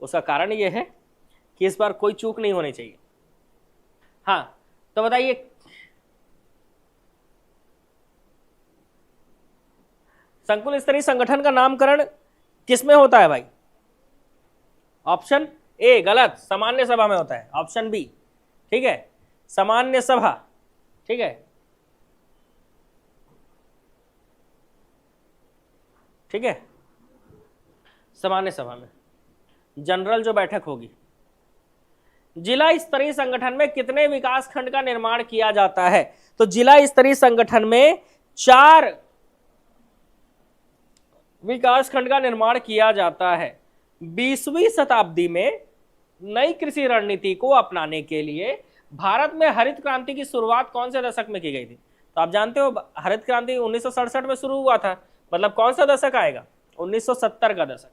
उसका कारण ये है कि इस बार कोई चूक नहीं होनी चाहिए। हाँ, तो बताइए, संकुल स्तरीय संगठन का नामकरण किसमें होता है भाई? ऑप्शन ए गलत, सामान्य सभा में होता है। ऑप्शन बी, ठीक है, सामान्य सभा, ठीक है, ठीक है, सामान्य सभा में जनरल जो बैठक होगी। जिला स्तरीय संगठन में कितने विकास खंड का निर्माण किया जाता है? तो जिला स्तरीय संगठन में 4 विकास खंड का निर्माण किया जाता है। 20वीं शताब्दी में नई कृषि रणनीति को अपनाने के लिए भारत में हरित क्रांति की शुरुआत कौन से दशक में की गई थी? तो आप जानते हो हरित क्रांति 1967 में शुरू हुआ था, मतलब कौन सा दशक आएगा? 1970 का दशक।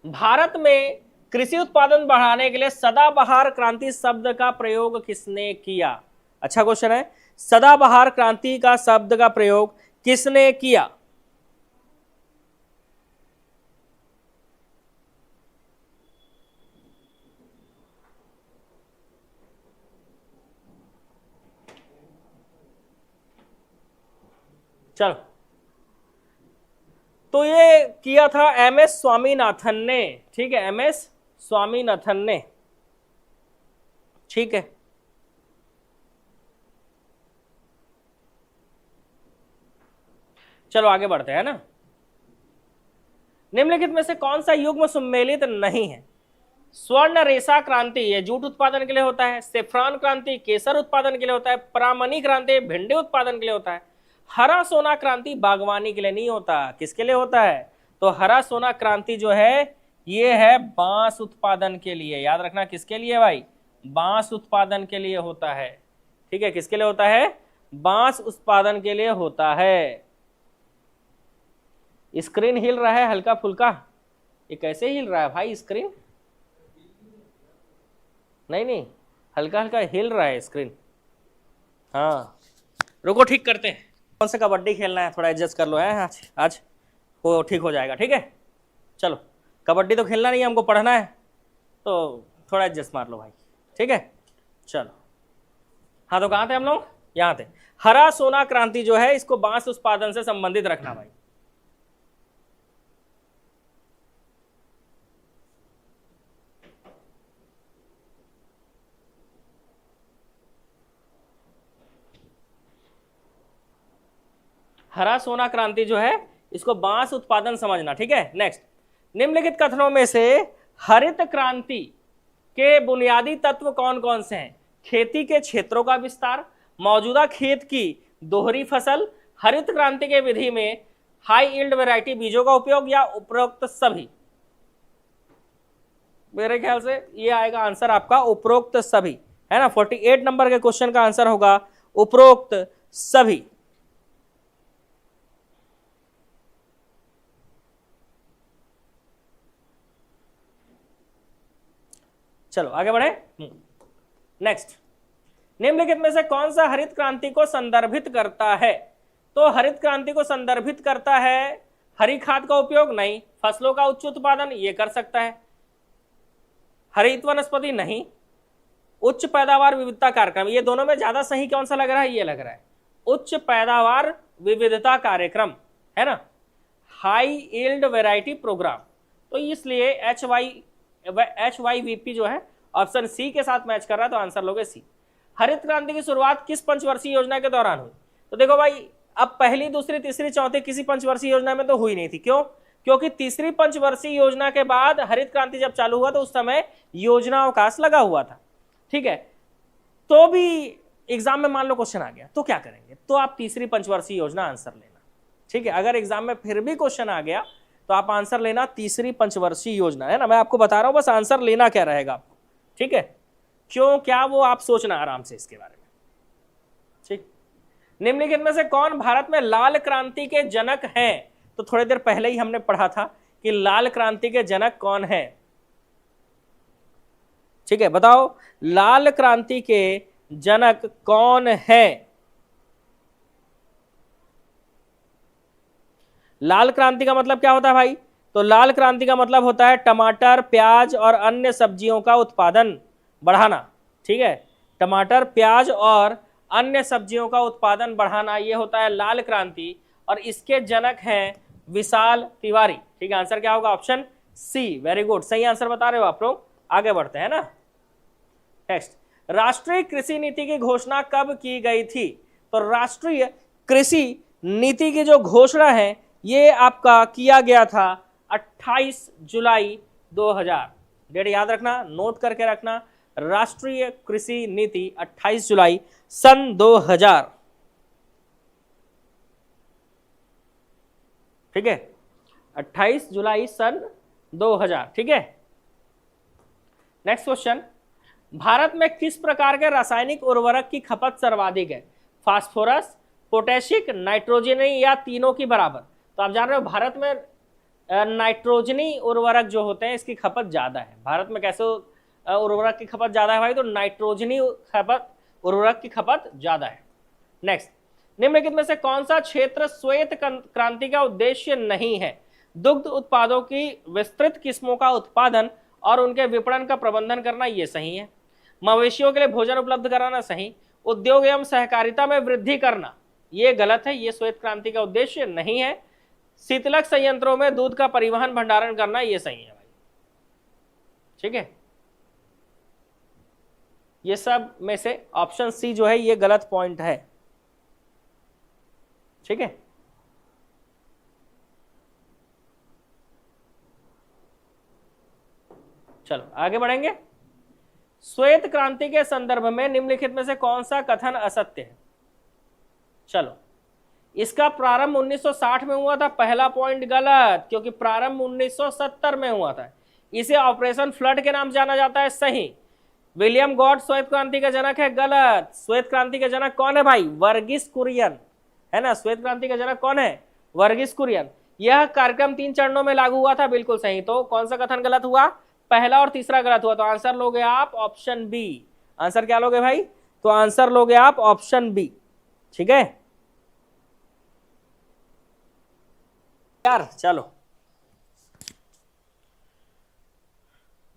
भारत में कृषि उत्पादन बढ़ाने के लिए सदाबहार क्रांति शब्द का प्रयोग किसने किया? अच्छा क्वेश्चन है, सदाबहार क्रांति का शब्द का प्रयोग किसने किया? चलो, तो ये किया था एमएस स्वामीनाथन ने। ठीक है, एमएस स्वामीनाथन ने। ठीक है, चलो आगे बढ़ते हैं ना। निम्नलिखित में से कौन सा युग्म सम्मिलित नहीं है? स्वर्ण रेशा क्रांति ये जूट उत्पादन के लिए होता है, सेफ्रॉन क्रांति केसर उत्पादन के लिए होता है, परामनी क्रांति भिंडी उत्पादन के लिए होता है, हरा सोना क्रांति बागवानी के लिए नहीं होता। किसके लिए होता है? तो हरा सोना क्रांति जो है ये है बांस उत्पादन के लिए। याद रखना किसके लिए भाई? बांस उत्पादन के लिए होता है। ठीक है, किसके लिए होता है? बांस उत्पादन के लिए होता है। स्क्रीन हिल रहा है हल्का फुल्का, ये कैसे हिल रहा है भाई स्क्रीन? नहीं, हल्का हल्का हिल रहा है स्क्रीन। हाँ रुको, ठीक करते हैं। कौन सा कबड्डी खेलना है, थोड़ा एडजस्ट कर लो है आज वो ठीक हो जाएगा। ठीक है, चलो कबड्डी तो खेलना नहीं है, हमको पढ़ना है, तो थोड़ा एडजस्ट मार लो भाई। ठीक है, चलो। हाँ तो कहाँ थे हम लोग? यहाँ थे। हरा सोना क्रांति जो है इसको बांस उत्पादन से संबंधित रखना भाई। हरा सोना क्रांति जो है इसको बांस उत्पादन समझना। ठीक है, नेक्स्ट। निम्नलिखित कथनों में से हरित क्रांति के बुनियादी तत्व कौन कौन से हैं? खेती के क्षेत्रों का विस्तार, मौजूदा खेत की दोहरी फसल, हरित क्रांति के विधि में हाई यील्ड वैरायटी बीजों का उपयोग, या उपरोक्त सभी? मेरे ख्याल से ये आएगा आंसर आपका उपरोक्त सभी, है ना। 48 नंबर के क्वेश्चन का आंसर होगा उपरोक्त सभी। चलो आगे बढ़े। नेक्स्ट, निम्नलिखित में से कौन सा हरित क्रांति को संदर्भित करता है? तो हरित क्रांति को संदर्भित करता है हरी खाद का उपयोग, नहीं। फसलों का उच्च उत्पादन, ये कर सकता है। हरित वनस्पति, नहीं। उच्च पैदावार विविधता कार्यक्रम, ये दोनों में ज्यादा सही कौन सा लग रहा है? ये लग रहा है उच्च पैदावार विविधता कार्यक्रम, है ना। हाई यील्ड वैरायटी प्रोग्राम, तो इसलिए HYVP जो है ऑप्शन सी के साथ मैच कर रहा है, तो आंसर लोगे सी। हरित क्रांति की शुरुआत किस पंचवर्षीय योजना के दौरान हुई? तो देखो भाई, अब पहली दूसरी तीसरी चौथी किसी पंचवर्षीय योजना में तो हुई नहीं थी। क्यों? क्योंकि तीसरी पंचवर्षीय योजना के बाद हरित क्रांति जब चालू हुआ तो उस समय योजना अवकाश लगा हुआ था। ठीक है, तो भी एग्जाम में मान लो क्वेश्चन आ गया तो क्या करेंगे? तो आप तीसरी पंचवर्षीय योजना आंसर लेना। ठीक है, अगर एग्जाम में फिर भी क्वेश्चन आ गया तो आप आंसर लेना तीसरी पंचवर्षीय योजना, है ना। मैं आपको बता रहा हूं बस आंसर लेना क्या रहेगा आपको। ठीक है, क्यों क्या वो आप सोचना आराम से इसके बारे में। ठीक, निम्नलिखित में से कौन भारत में लाल क्रांति के जनक हैं? तो थोड़ी देर पहले ही हमने पढ़ा था कि लाल क्रांति के जनक कौन है। ठीक है, बताओ लाल क्रांति के जनक कौन है? लाल क्रांति का मतलब क्या होता है भाई? तो लाल क्रांति का मतलब होता है टमाटर, प्याज और अन्य सब्जियों का उत्पादन बढ़ाना। ठीक है, टमाटर, प्याज और अन्य सब्जियों का उत्पादन बढ़ाना, ये होता है लाल क्रांति, और इसके जनक हैं विशाल तिवारी। ठीक है, आंसर क्या होगा? Option C. वेरी गुड, सही आंसर बता रहे हो आप लोग। आगे बढ़ते हैं ना। नेक्स्ट, राष्ट्रीय कृषि नीति की घोषणा कब की गई थी? तो राष्ट्रीय कृषि नीति की जो घोषणा है ये आपका किया गया था 28 जुलाई 2000। डेट याद रखना, नोट करके रखना। राष्ट्रीय कृषि नीति 28 जुलाई सन 2000। ठीक है, 28 जुलाई सन 2000। ठीक है, नेक्स्ट क्वेश्चन, भारत में किस प्रकार के रासायनिक उर्वरक की खपत सर्वाधिक है? फास्फोरस, पोटेशिक, नाइट्रोजनी या तीनों की बराबर? तो आप जान रहे हो भारत में नाइट्रोजनी उर्वरक जो होते हैं इसकी खपत ज्यादा है। भारत में कैसे उर्वरक की खपत ज्यादा है भाई? तो नाइट्रोजनी खपत उर्वरक की खपत ज्यादा है। नेक्स्ट, निम्नलिखित में से कौन सा क्षेत्र श्वेत क्रांति का उद्देश्य नहीं है? दुग्ध उत्पादों की विस्तृत किस्मों का उत्पादन और उनके विपणन का प्रबंधन करना, ये सही है। मवेशियों के लिए भोजन उपलब्ध कराना, सही। उद्योग एवं सहकारिता में वृद्धि करना, ये गलत है, ये श्वेत क्रांति का उद्देश्य नहीं है। शीतलक संयंत्रों में दूध का परिवहन भंडारण करना, ये सही है भाई। ठीक है, ये सब में से ऑप्शन सी जो है ये गलत पॉइंट है। ठीक है, चलो आगे बढ़ेंगे। श्वेत क्रांति के संदर्भ में निम्नलिखित में से कौन सा कथन असत्य है? चलो, इसका प्रारंभ 1960 में हुआ था, पहला पॉइंट गलत, क्योंकि प्रारंभ 1970 में हुआ था। इसे ऑपरेशन फ्लड के नाम जाना जाता है, सही। विलियम गॉड श्वेत क्रांति का जनक है, गलत। श्वेत क्रांति का जनक कौन है भाई? वर्गीस कुरियन, है ना। श्वेत क्रांति का जनक कौन है? वर्गीस कुरियन। यह कार्यक्रम 3 चरणों में लागू हुआ था, बिल्कुल सही। तो कौन सा कथन गलत हुआ? पहला और तीसरा गलत हुआ। तो आंसर लोगे आप ऑप्शन बी। आंसर क्या लोगे भाई? तो आंसर लोगे आप ऑप्शन बी। ठीक है यार, चलो।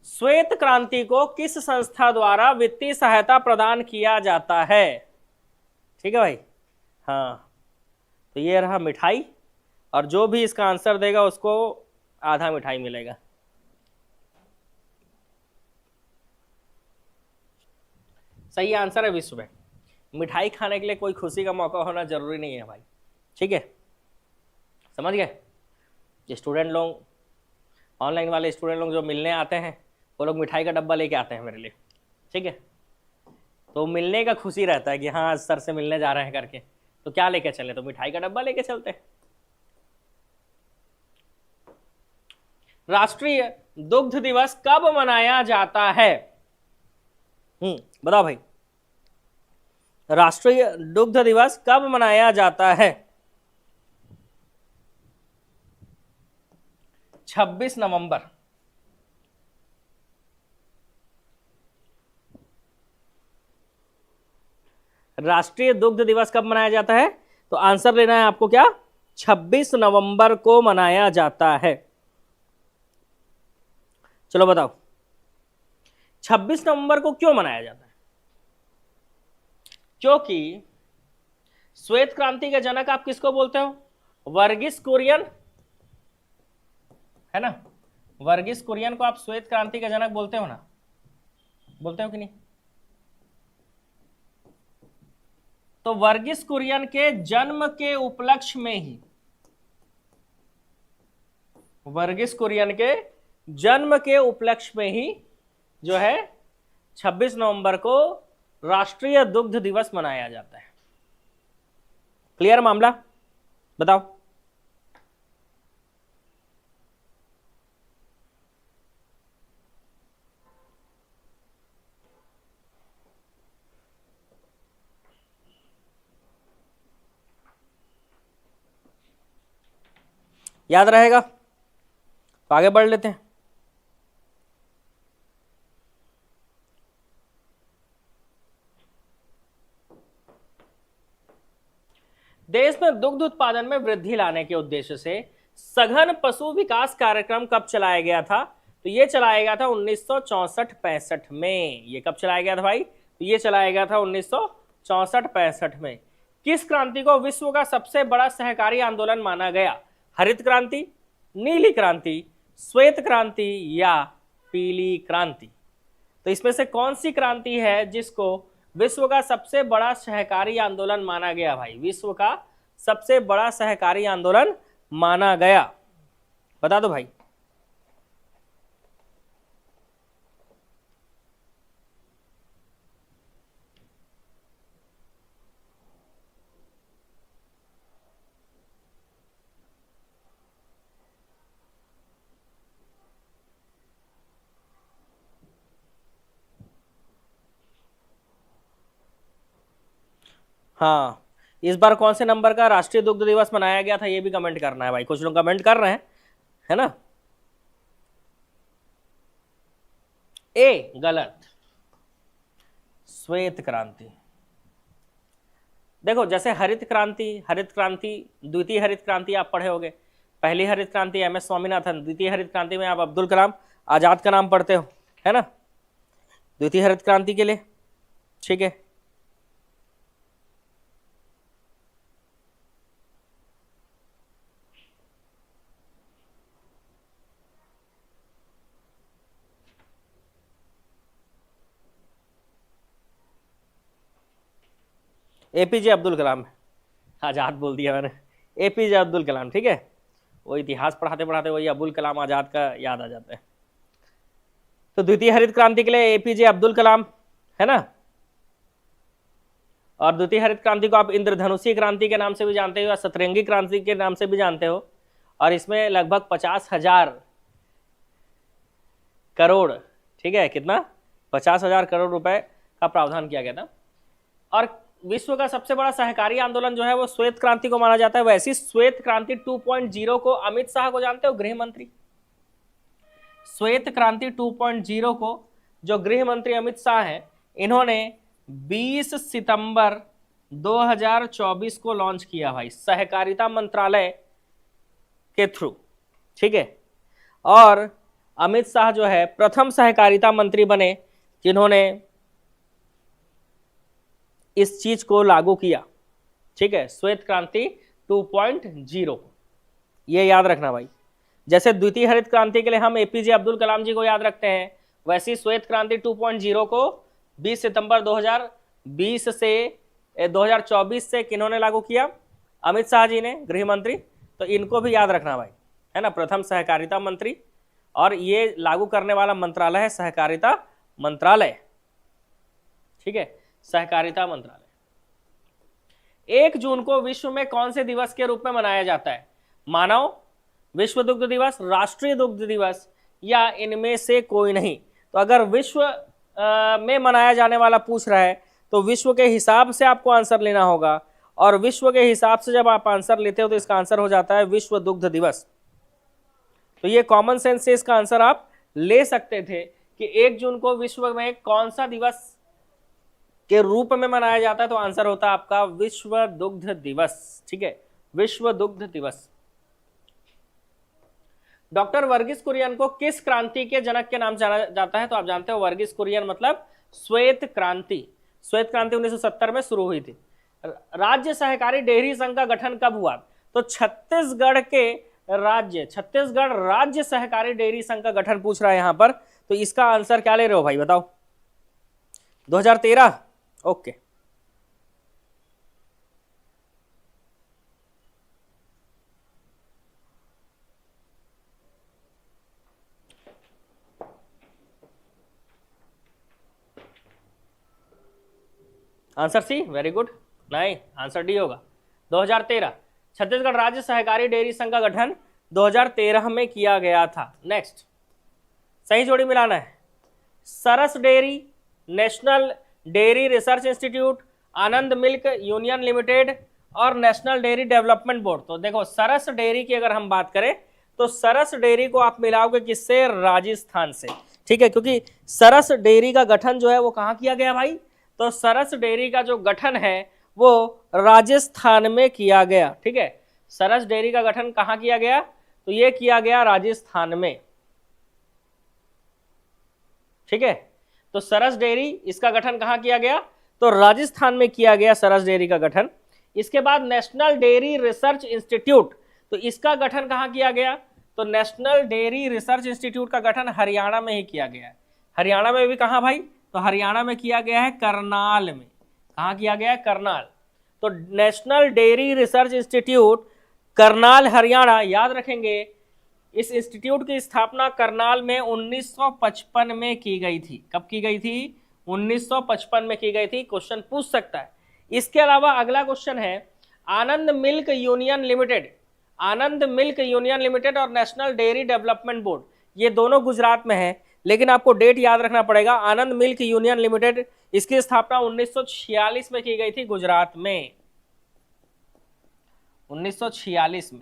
श्वेत क्रांति को किस संस्था द्वारा वित्तीय सहायता प्रदान किया जाता है? ठीक है भाई, हाँ। तो ये रहा मिठाई, और जो भी इसका आंसर देगा उसको आधा मिठाई मिलेगा। सही आंसर है विश्व बैंक। मिठाई खाने के लिए कोई खुशी का मौका होना जरूरी नहीं है भाई। ठीक है, समझ गए। स्टूडेंट लोग, ऑनलाइन वाले स्टूडेंट लोग जो मिलने आते हैं, वो लोग मिठाई का डब्बा लेके आते हैं मेरे लिए। ठीक है, तो मिलने का खुशी रहता है कि हाँ सर से मिलने जा रहे हैं करके, तो क्या लेके चले? तो मिठाई का डब्बा लेके चलते हैं। राष्ट्रीय दुग्ध दिवस कब मनाया जाता है? बताओ भाई, राष्ट्रीय दुग्ध दिवस कब मनाया जाता है? 26 नवंबर। राष्ट्रीय दुग्ध दिवस कब मनाया जाता है? तो आंसर लेना है आपको क्या? 26 नवंबर को मनाया जाता है। चलो बताओ, 26 नवंबर को क्यों मनाया जाता है? क्योंकि श्वेत क्रांति के जनक आप किसको बोलते हो? वर्गीस कुरियन, है ना। वर्गीस कुरियन को आप श्वेत क्रांति का जनक बोलते हो ना? बोलते हो कि नहीं? तो वर्गीस कुरियन के जन्म के उपलक्ष्य में ही, वर्गीस कुरियन के जन्म के उपलक्ष्य में ही जो है 26 नवंबर को राष्ट्रीय दुग्ध दिवस मनाया जाता है। क्लियर मामला? बताओ। याद रहेगा तो आगे बढ़ लेते हैं। देश में दुग्ध उत्पादन में वृद्धि लाने के उद्देश्य से सघन पशु विकास कार्यक्रम कब चलाया गया था? तो ये चलाया गया था 1964-65 में। ये कब चलाया गया था भाई? तो ये चलाया गया था 1964-65 में। किस क्रांति को विश्व का सबसे बड़ा सहकारी आंदोलन माना गया? हरित क्रांति, नीली क्रांति, श्वेत क्रांति या पीली क्रांति? तो इसमें से कौन सी क्रांति है जिसको विश्व का सबसे बड़ा सहकारी आंदोलन माना गया भाई? विश्व का सबसे बड़ा सहकारी आंदोलन माना गया, बता दो भाई। हाँ, इस बार कौन से नंबर का राष्ट्रीय दुग्ध दिवस मनाया गया था ये भी कमेंट करना है भाई, कुछ लोग कमेंट कर रहे हैं, है ना। ए गलत, श्वेत क्रांति। देखो जैसे हरित क्रांति, द्वितीय हरित क्रांति आप पढ़े होगे। पहली हरित क्रांति एम.एस. स्वामीनाथन, द्वितीय हरित क्रांति में आप अब्दुल कलाम आजाद का नाम पढ़ते हो, है ना, द्वितीय हरित क्रांति के लिए, ठीक है। एपीजे अब्दुल कलाम, आजाद बोल दिया मैंने, एपीजे अब्दुल कलाम, ठीक है। वो इतिहास पढ़ाते पढ़ाते वही अब्दुल कलाम आजाद का याद आ जाता है। तो द्वितीय हरित क्रांति के लिए एपीजे अब्दुल कलाम, है ना। और द्वितीय हरित क्रांति को आप इंद्रधनुषी क्रांति के नाम से भी जानते हो या सतरंगी क्रांति के नाम से भी जानते हो। और इसमें लगभग 50,000 करोड़, ठीक है, कितना, 50,000 करोड़ रुपए का प्रावधान किया गया था। और विश्व का सबसे बड़ा सहकारी आंदोलन जो है वो श्वेत क्रांति को माना जाता है। वैसी श्वेत क्रांति 2.0 को अमित शाह को जानते हो, गृह मंत्री। श्वेत क्रांति 2.0 को जो गृह मंत्री अमित शाह हैं, इन्होंने 20 सितंबर 2024 को लॉन्च किया भाई, सहकारिता मंत्रालय के थ्रू, ठीक है। और अमित शाह जो है प्रथम सहकारिता मंत्री बने जिन्होंने इस चीज को लागू किया, ठीक है, श्वेत क्रांति 2.0। ये याद रखना भाई। जैसे द्वितीय हरित क्रांति के लिए हम एपीजे अब्दुल कलाम जी को याद रखते हैं, वैसी श्वेत क्रांति 2.0 को 20 सितंबर 2020 से 2024 से किन्होंने लागू किया, अमित शाह जी ने, गृह मंत्री। तो इनको भी याद रखना भाई, है ना, प्रथम सहकारिता मंत्री। और ये लागू करने वाला मंत्रालय है सहकारिता मंत्रालय, ठीक है, सहकारिता मंत्रालय। 1 जून को विश्व में कौन से दिवस के रूप में मनाया जाता है? मानव विश्व दुग्ध दिवस, राष्ट्रीय दुग्ध दिवस, या इनमें से कोई नहीं। तो अगर विश्व में मनाया जाने वाला पूछ रहा है तो विश्व के हिसाब से आपको आंसर लेना होगा। और विश्व के हिसाब से जब आप आंसर लेते हो तो इसका आंसर हो जाता है विश्व दुग्ध दिवस। तो ये कॉमन सेंस से इसका आंसर आप ले सकते थे कि 1 जून को विश्व में कौन सा दिवस के रूप में मनाया जाता है। तो आंसर होता है आपका विश्व दुग्ध दिवस, ठीक है, विश्व दुग्ध दिवस। डॉक्टर वर्गीस कुरियन को किस क्रांति के जनक के नाम जाना जाता है? तो आप जानते हो वर्गीस कुरियन मतलब श्वेत क्रांति। श्वेत क्रांति 1970 में शुरू हुई थी। राज्य सहकारी डेयरी संघ का गठन कब हुआ? तो छत्तीसगढ़ राज्य सहकारी डेयरी संघ का गठन पूछ रहा है यहां पर। तो इसका आंसर क्या ले रहे हो भाई, बताओ? 2013। Okay, answer C, very good. नहीं, आंसर डी होगा, 2013। छत्तीसगढ़ राज्य सहकारी डेयरी संघ का गठन 2013 में किया गया था। नेक्स्ट, सही जोड़ी मिलाना है। Saras dairy, national dairy research institute, Anand milk union limited और नेशनल डेयरी डेवलपमेंट बोर्ड। तो देखो सरस डेयरी की अगर हम बात करें तो सरस डेयरी को आप मिलाओगे किससे? राजस्थान से, ठीक है, क्योंकि सरस डेयरी का गठन जो है वो कहाँ किया गया भाई? तो सरस डेयरी का जो गठन है वो राजस्थान में किया गया, ठीक है। सरस डेयरी का गठन कहाँ किया गया? तो ये किया गया राजस्थान में, ठीक है। तो सरस डेयरी, इसका गठन कहाँ किया गया? तो राजस्थान में किया गया सरस डेयरी का गठन। इसके बाद नेशनल डेयरी रिसर्च इंस्टीट्यूट, तो इसका गठन कहाँ किया गया? तो नेशनल डेयरी रिसर्च इंस्टीट्यूट का गठन हरियाणा में ही किया गया है। हरियाणा में भी कहाँ भाई? तो हरियाणा में किया गया है करनाल में। कहाँ किया गया है? करनाल। तो national dairy research institute Karnal Haryana, याद रखेंगे। इस इंस्टीट्यूट की स्थापना करनाल में 1955 में की गई थी। कब की गई थी? 1955 में की गई थी। क्वेश्चन पूछ सकता है। इसके अलावा अगला क्वेश्चन है आनंद मिल्क यूनियन लिमिटेड। आनंद मिल्क यूनियन लिमिटेड और नेशनल डेयरी डेवलपमेंट बोर्ड, ये दोनों गुजरात में है। लेकिन आपको डेट याद रखना पड़ेगा। आनंद मिल्क यूनियन लिमिटेड, इसकी स्थापना 1946 में की गई थी गुजरात में, 1946 में,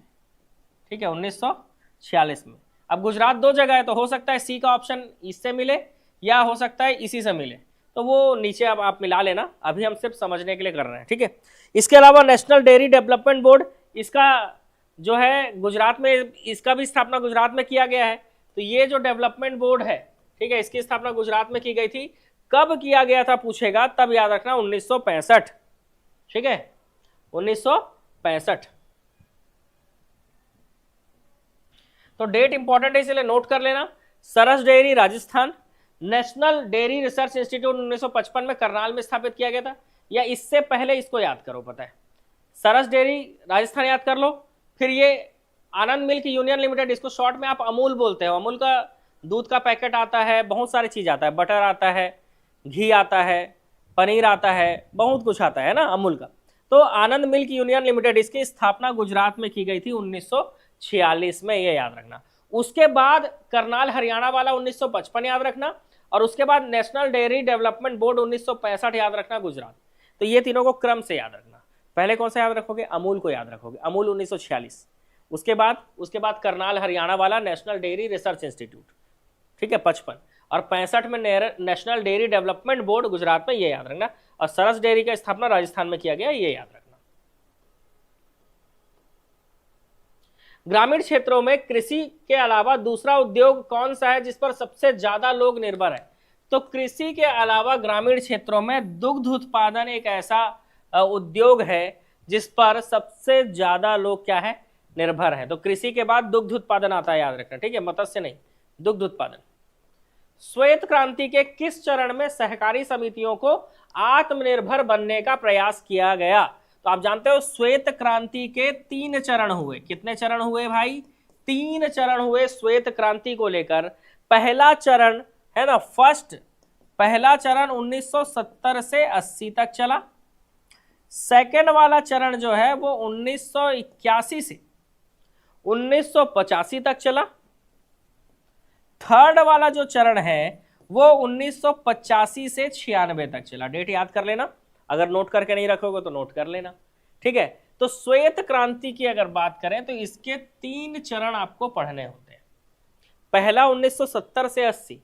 ठीक है, 1946 में। अब गुजरात दो जगह है, तो हो सकता है सी का ऑप्शन इससे मिले या हो सकता है इसी से मिले, तो वो नीचे अब आप मिला लेना, अभी हम सिर्फ समझने के लिए कर रहे हैं, ठीक है। इसके अलावा नेशनल डेयरी डेवलपमेंट बोर्ड, इसका जो है गुजरात में, इसका भी स्थापना गुजरात में किया गया है। तो ये जो डेवलपमेंट बोर्ड है, ठीक है, इसकी स्थापना गुजरात में की गई थी। कब किया गया था पूछेगा, तब याद रखना 1965, ठीक है, 1965। तो डेट इंपॉर्टेंट है, इसलिए नोट कर लेना। Saras dairy Rajasthan, national dairy research institute 1955 में करनाल में स्थापित किया गया था, या इससे पहले, इसको याद करो, पता है, सरस डेयरी राजस्थान याद कर लो। फिर ये आनंद मिल्क यूनियन लिमिटेड, इसको शॉर्ट में आप अमूल बोलते हो। अमूल का दूध का पैकेट आता है, बहुत सारी चीज आता है, बटर आता है, घी आता है, पनीर आता है, बहुत कुछ आता है ना अमूल का। तो आनंद मिल्क यूनियन लिमिटेड, इसकी स्थापना गुजरात में की गई थी 1946 में, ये याद रखना। उसके बाद करनाल हरियाणा वाला 1955 याद रखना, और उसके बाद नेशनल डेयरी डेवलपमेंट बोर्ड 1965 याद रखना गुजरात। तो ये तीनों को क्रम से याद रखना। पहले कौन सा याद रखोगे, अमूल को याद रखोगे, अमूल 1946। उसके बाद करनाल हरियाणा वाला नेशनल डेयरी रिसर्च इंस्टीट्यूट, ठीक है, 55, और 65 में national dairy development board Gujarat में, ये याद रखना। और सरस डेयरी का स्थापना राजस्थान में किया गया, ये याद रखना। ग्रामीण क्षेत्रों में कृषि के अलावा दूसरा उद्योग कौन सा है जिस पर सबसे ज्यादा लोग निर्भर है? तो कृषि के अलावा ग्रामीण क्षेत्रों में दुग्ध उत्पादन एक ऐसा उद्योग है जिस पर सबसे ज्यादा लोग क्या है, निर्भर है। तो कृषि के बाद दुग्ध उत्पादन आता है, याद रखना, ठीक है, मत्स्य नहीं, दुग्ध उत्पादन। श्वेत क्रांति के किस चरण में सहकारी समितियों को आत्मनिर्भर बनने का प्रयास किया गया? तो आप जानते हो श्वेत क्रांति के 3 चरण हुए। कितने चरण हुए भाई? 3 चरण हुए श्वेत क्रांति को लेकर। पहला चरण है ना, पहला चरण 1970 से 80 तक चला। सेकेंड वाला चरण जो है वो 1981 से 1985 तक चला। थर्ड वाला जो चरण है वो 1985 से 96 तक चला। डेट याद कर लेना, अगर नोट करके नहीं रखोगे तो नोट कर लेना, ठीक है। तो श्वेत क्रांति की अगर बात करें तो इसके 3 चरण आपको पढ़ने होते हैं। पहला 1970 से 80,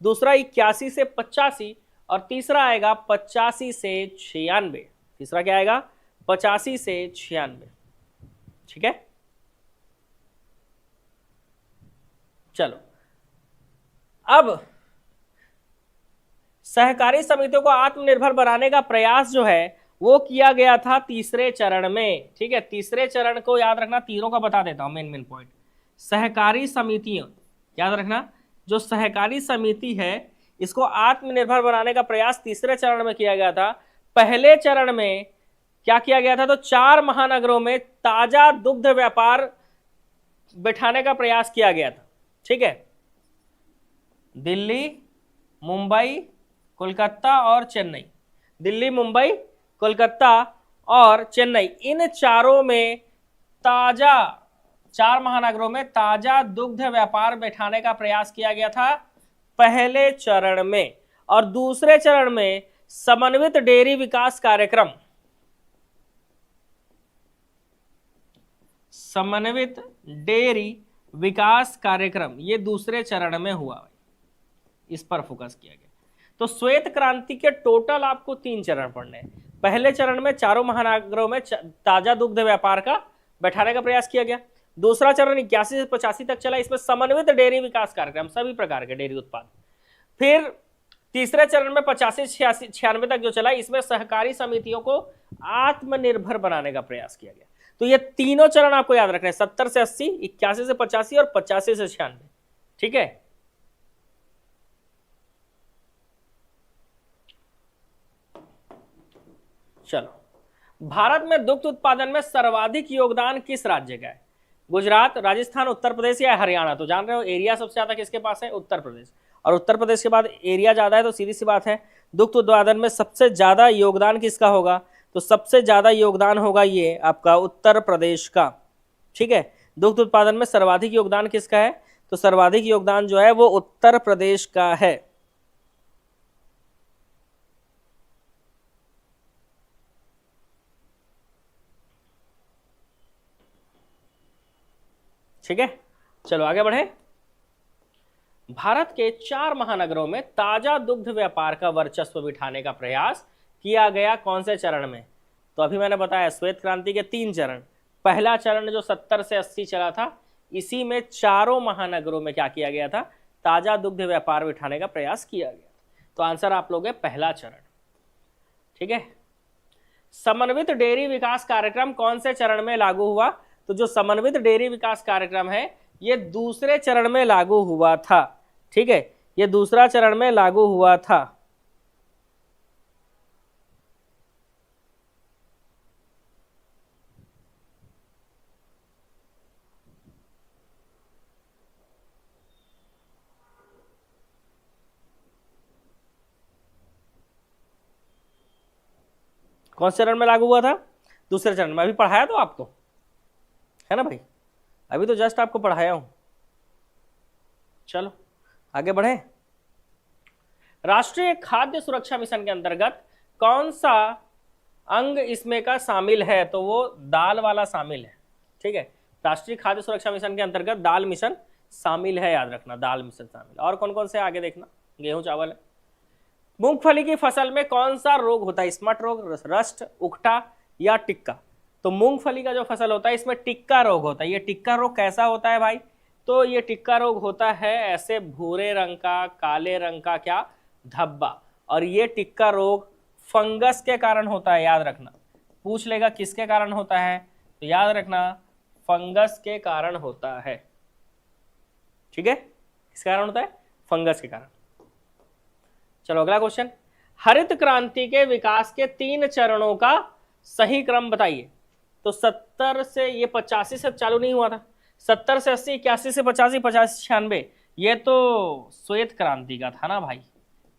दूसरा 81 से 85, और तीसरा आएगा 85 से 96। तीसरा क्या आएगा? 85 से 96, ठीक है। चलो, अब सहकारी समितियों को आत्मनिर्भर बनाने का प्रयास जो है वो किया गया था तीसरे चरण में, ठीक है। तीसरे चरण को याद रखना, तीनों का बता देता हूं मेन पॉइंट। सहकारी समितियां याद रखना, जो सहकारी समिति है इसको आत्मनिर्भर बनाने का प्रयास तीसरे चरण में किया गया था। पहले चरण में क्या किया गया था? तो 4 महानगरों में ताजा दुग्ध व्यापार बैठाने का प्रयास किया गया था, ठीक है। दिल्ली, मुंबई, कोलकाता और चेन्नई। दिल्ली, मुंबई, कोलकाता और चेन्नई, इन चारों में ताजा, 4 महानगरों में ताजा दुग्ध व्यापार बैठाने का प्रयास किया गया था पहले चरण में। और दूसरे चरण में समन्वित डेयरी विकास कार्यक्रम, समन्वित डेयरी विकास कार्यक्रम, ये दूसरे चरण में हुआ, इस पर फोकस किया गया। तो श्वेत क्रांति के टोटल आपको 3 चरण पढ़ने हैं। पहले चरण में 4 महानगरों में ताजा दुग्ध व्यापार का बैठाने का प्रयास किया गया। दूसरा चरण 81 से 85 तक चला, इसमें समन्वित डेयरी विकास कार्यक्रम, सभी प्रकार के डेयरी उत्पाद। फिर तीसरे चरण में 85 से 96 तक जो चला, इसमें सहकारी समितियों को आत्मनिर्भर बनाने का प्रयास किया गया। तो ये तीनों चरण आपको याद रखने हैं, 70 से 80, 81 से 85 और 85 से 96, ठीक है। चलो, भारत में दुग्ध उत्पादन में सर्वाधिक योगदान किस राज्य का है? गुजरात, राजस्थान, उत्तर प्रदेश या हरियाणा? तो जान रहे हो एरिया सबसे ज्यादा किसके पास है? उत्तर प्रदेश। और उत्तर प्रदेश के बाद एरिया ज्यादा है, तो सीधी सी बात है दुग्ध उत्पादन में सबसे ज्यादा योगदान किसका होगा? तो सबसे ज्यादा योगदान होगा ये आपका उत्तर प्रदेश का, ठीक है। दुग्ध उत्पादन में सर्वाधिक योगदान किसका है? तो सर्वाधिक योगदान जो है वो उत्तर प्रदेश का है। ठीक है, चलो आगे बढ़े। भारत के 4 महानगरों में ताजा दुग्ध व्यापार का वर्चस्व बिठाने का प्रयास किया गया कौन से चरण में? तो अभी मैंने बताया श्वेत क्रांति के 3 चरण। पहला चरण जो 70 से 80 चला था, इसी में चारों महानगरों में क्या किया गया था? ताजा दुग्ध व्यापार बिठाने का प्रयास किया गया। तो आंसर आप लोग है पहला चरण। ठीक है, समन्वित डेयरी विकास कार्यक्रम कौन से चरण में लागू हुआ? तो जो समन्वित डेयरी विकास कार्यक्रम है ये दूसरे चरण में लागू हुआ था। ठीक है, ये दूसरा चरण में लागू हुआ था। कौन से चरण में लागू हुआ था? दूसरे चरण में। अभी पढ़ाया तो आपको, है ना भाई? अभी तो जस्ट आपको पढ़ाया हूं। चलो आगे बढ़े। राष्ट्रीय खाद्य सुरक्षा मिशन के अंतर्गत कौन सा अंग इसमें का शामिल है? तो वो दाल वाला शामिल है। ठीक है, राष्ट्रीय खाद्य सुरक्षा मिशन के अंतर्गत दाल मिशन शामिल है, याद रखना, दाल मिशन शामिल। और कौन कौन से आगे देखना, गेहूं चावल है। मूंगफली की फसल में कौन सा रोग होता है? स्मट रोग, रस्ट, उकठा या टिक्का? तो मूंगफली का जो फसल होता है इसमें टिक्का रोग होता है। ये टिक्का रोग कैसा होता है भाई? तो ये टिक्का रोग होता है ऐसे भूरे रंग का, काले रंग का क्या, धब्बा। और ये टिक्का रोग फंगस के कारण होता है, याद रखना। पूछ लेगा किसके कारण होता है, तो याद रखना फंगस के कारण होता है। ठीक है, किस कारण होता है? फंगस के कारण। चलो अगला क्वेश्चन, हरित क्रांति के विकास के 3 चरणों का सही क्रम बताइए। तो 70 से, ये 85 से चालू नहीं हुआ था, 70 से 80, 81 से 85, 85 से 96, ये तो श्वेत क्रांति का था ना भाई।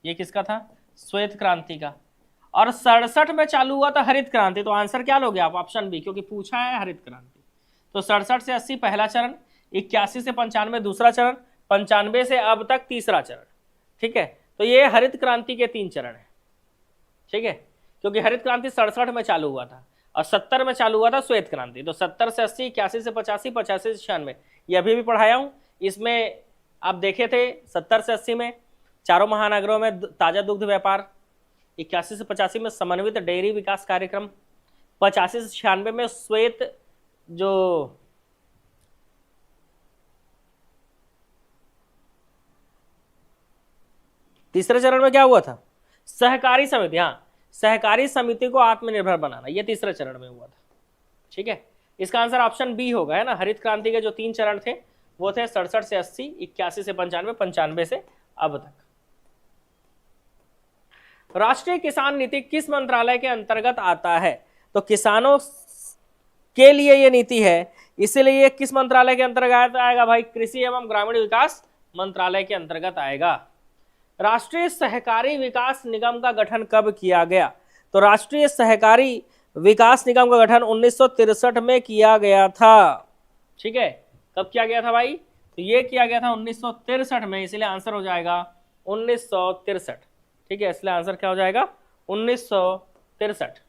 ये किसका था? श्वेत क्रांति का। और 67 में चालू हुआ था हरित क्रांति। तो आंसर क्या लोगे आप? ऑप्शन बी, क्योंकि पूछा है हरित क्रांति। तो 67 से 80 पहला चरण, 81 से 95 दूसरा चरण, 95 से अब तक तीसरा चरण। ठीक है, तो ये हरित क्रांति के 3 चरण है। ठीक है, क्योंकि हरित क्रांति 67 में चालू हुआ था और 70 में चालू हुआ था श्वेत क्रांति। तो 70 से 80, 81 से 85, 85 से 96, ये अभी भी पढ़ाया हूं। इसमें आप देखे थे 70 से 80 में चारों महानगरों में ताजा दुग्ध व्यापार, 81 से 85 में समन्वित डेयरी विकास कार्यक्रम, 85 से 96 में श्वेत जो तीसरे चरण में क्या हुआ था? सहकारी समिति। हाँ, सहकारी समिति को आत्मनिर्भर बनाना, ये तीसरे चरण में हुआ था। ठीक है, इसका आंसर ऑप्शन बी होगा, है ना। हरित क्रांति के जो 3 चरण थे वो थे 67 से 80, 81 से 95, 95 से अब तक। राष्ट्रीय किसान नीति किस मंत्रालय के अंतर्गत आता है? तो किसानों के लिए ये नीति है, इसीलिए ये किस मंत्रालय के अंतर्गत आएगा भाई? कृषि एवं ग्रामीण विकास मंत्रालय के अंतर्गत आएगा। राष्ट्रीय सहकारी विकास निगम का गठन कब किया गया? तो राष्ट्रीय सहकारी विकास निगम का गठन 1963 में किया गया था। ठीक है, कब किया गया था भाई? तो ये किया गया था 1963 में, इसलिए आंसर हो जाएगा 1963। ठीक है, इसलिए आंसर क्या हो जाएगा? 1963।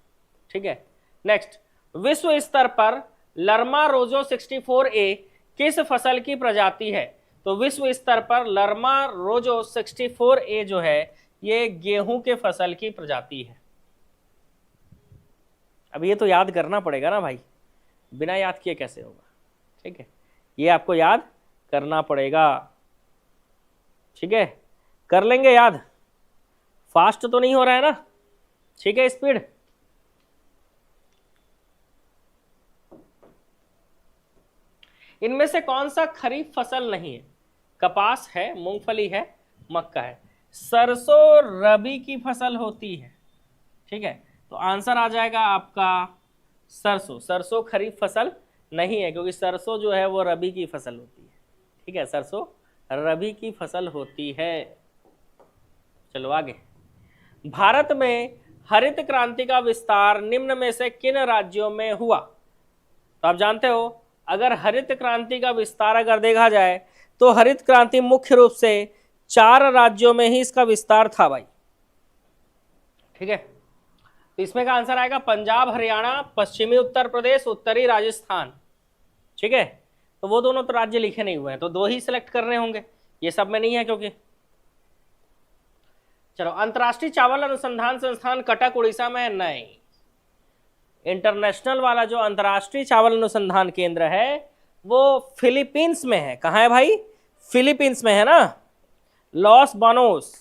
ठीक है, नेक्स्ट, विश्व स्तर पर लर्मा रोजो 64A किस फसल की प्रजाति है? तो विश्व स्तर पर लर्मा रोजो 64A जो है ये गेहूं के फसल की प्रजाति है। अब ये तो याद करना पड़ेगा ना भाई, बिना याद किए कैसे होगा? ठीक है, ये आपको याद करना पड़ेगा। ठीक है, कर लेंगे याद, फास्ट तो नहीं हो रहा है ना? ठीक है, स्पीड। इनमें से कौन सा खरीफ फसल नहीं है? कपास है, मूंगफली है, मक्का है। सरसों रबी की फसल होती है। ठीक है, तो आंसर आ जाएगा आपका सरसों। सरसों खरीफ फसल नहीं है, क्योंकि सरसों जो है वो रबी की फसल होती है। ठीक है, सरसों रबी की फसल होती है। चलो आगे, भारत में हरित क्रांति का विस्तार निम्न में से किन राज्यों में हुआ? तो आप जानते हो, अगर हरित क्रांति का विस्तार अगर देखा जाए तो हरित क्रांति मुख्य रूप से 4 राज्यों में ही इसका विस्तार था भाई। ठीक है, तो इसमें का आंसर आएगा पंजाब, हरियाणा, पश्चिमी उत्तर प्रदेश, उत्तरी राजस्थान। ठीक है, तो वो दोनों तो राज्य लिखे नहीं हुए हैं, तो 2 ही सिलेक्ट करने होंगे, ये सब में नहीं है क्योंकि। चलो, अंतर्राष्ट्रीय चावल अनुसंधान संस्थान कटक उड़ीसा में है? नहीं। इंटरनेशनल वाला जो अंतर्राष्ट्रीय चावल अनुसंधान केंद्र है वो फिलीपींस में है। कहाँ है भाई? फिलीपींस में है ना, लॉस बानोस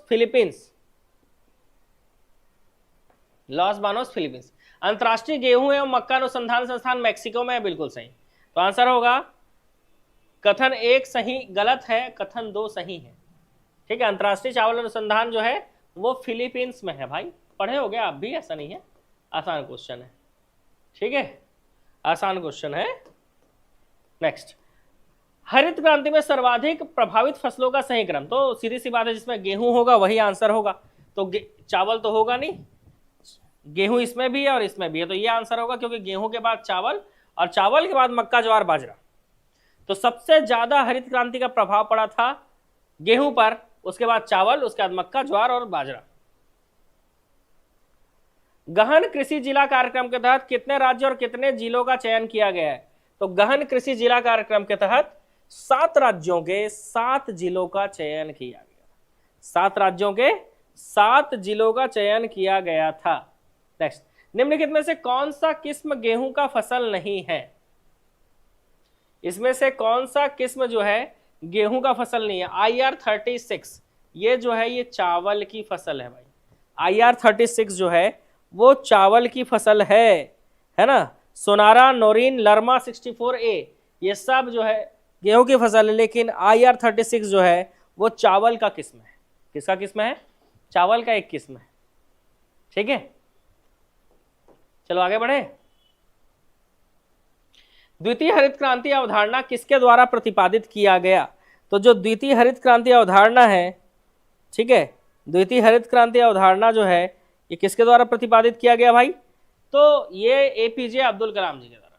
फिलीपींस, लॉस बानोस फिलीपींस। अंतर्राष्ट्रीय गेहूं एवं मक्का अनुसंधान संस्थान मैक्सिको में है, बिल्कुल सही। तो आंसर होगा कथन 1 सही, गलत है, कथन 2 सही है। ठीक है, अंतर्राष्ट्रीय चावल अनुसंधान जो है वो फिलीपींस में है भाई, पढ़े हो गए आप भी, ऐसा नहीं है, आसान क्वेश्चन है। ठीक है, आसान क्वेश्चन है। नेक्स्ट, हरित क्रांति में सर्वाधिक प्रभावित फसलों का सही क्रम, तो सीधी सी बात है, जिसमें गेहूं होगा वही आंसर होगा, तो चावल तो होगा नहीं, गेहूं इसमें भी है और इसमें भी है, तो ये आंसर होगा, क्योंकि गेहूं के बाद चावल और चावल के बाद मक्का, ज्वार, बाजरा। तो सबसे ज्यादा हरित क्रांति का प्रभाव पड़ा था गेहूं पर, उसके बाद चावल, उसके बाद मक्का, ज्वार और बाजरा। गहन कृषि जिला कार्यक्रम के तहत कितने राज्यों और कितने जिलों का चयन किया गया है? तो गहन कृषि जिला कार्यक्रम के तहत 7 राज्यों के 7 जिलों का चयन किया गया, 7 राज्यों के 7 जिलों का चयन किया गया था। नेक्स्ट, निम्नलिखित में से कौन सा किस्म गेहूं का फसल नहीं है? इसमें से कौन सा किस्म जो है गेहूं का फसल नहीं है? IR36 ये जो है ये चावल की फसल है भाई, IR36 जो है वो चावल की फसल है ना। सोनारा, नोरिन, लर्मा 64A ये सब जो है गेहूं की फसल है, लेकिन IR36 जो है वो चावल का किस्म है। किसका किस्म है? चावल का एक किस्म है। ठीक है, चलो आगे बढ़े। द्वितीय हरित क्रांति अवधारणा किसके द्वारा प्रतिपादित किया गया? तो जो द्वितीय हरित क्रांति अवधारणा है, ठीक है, द्वितीय हरित क्रांति अवधारणा जो है ये किसके द्वारा प्रतिपादित किया गया भाई? तो ये APJ अब्दुल कलाम जी के द्वारा।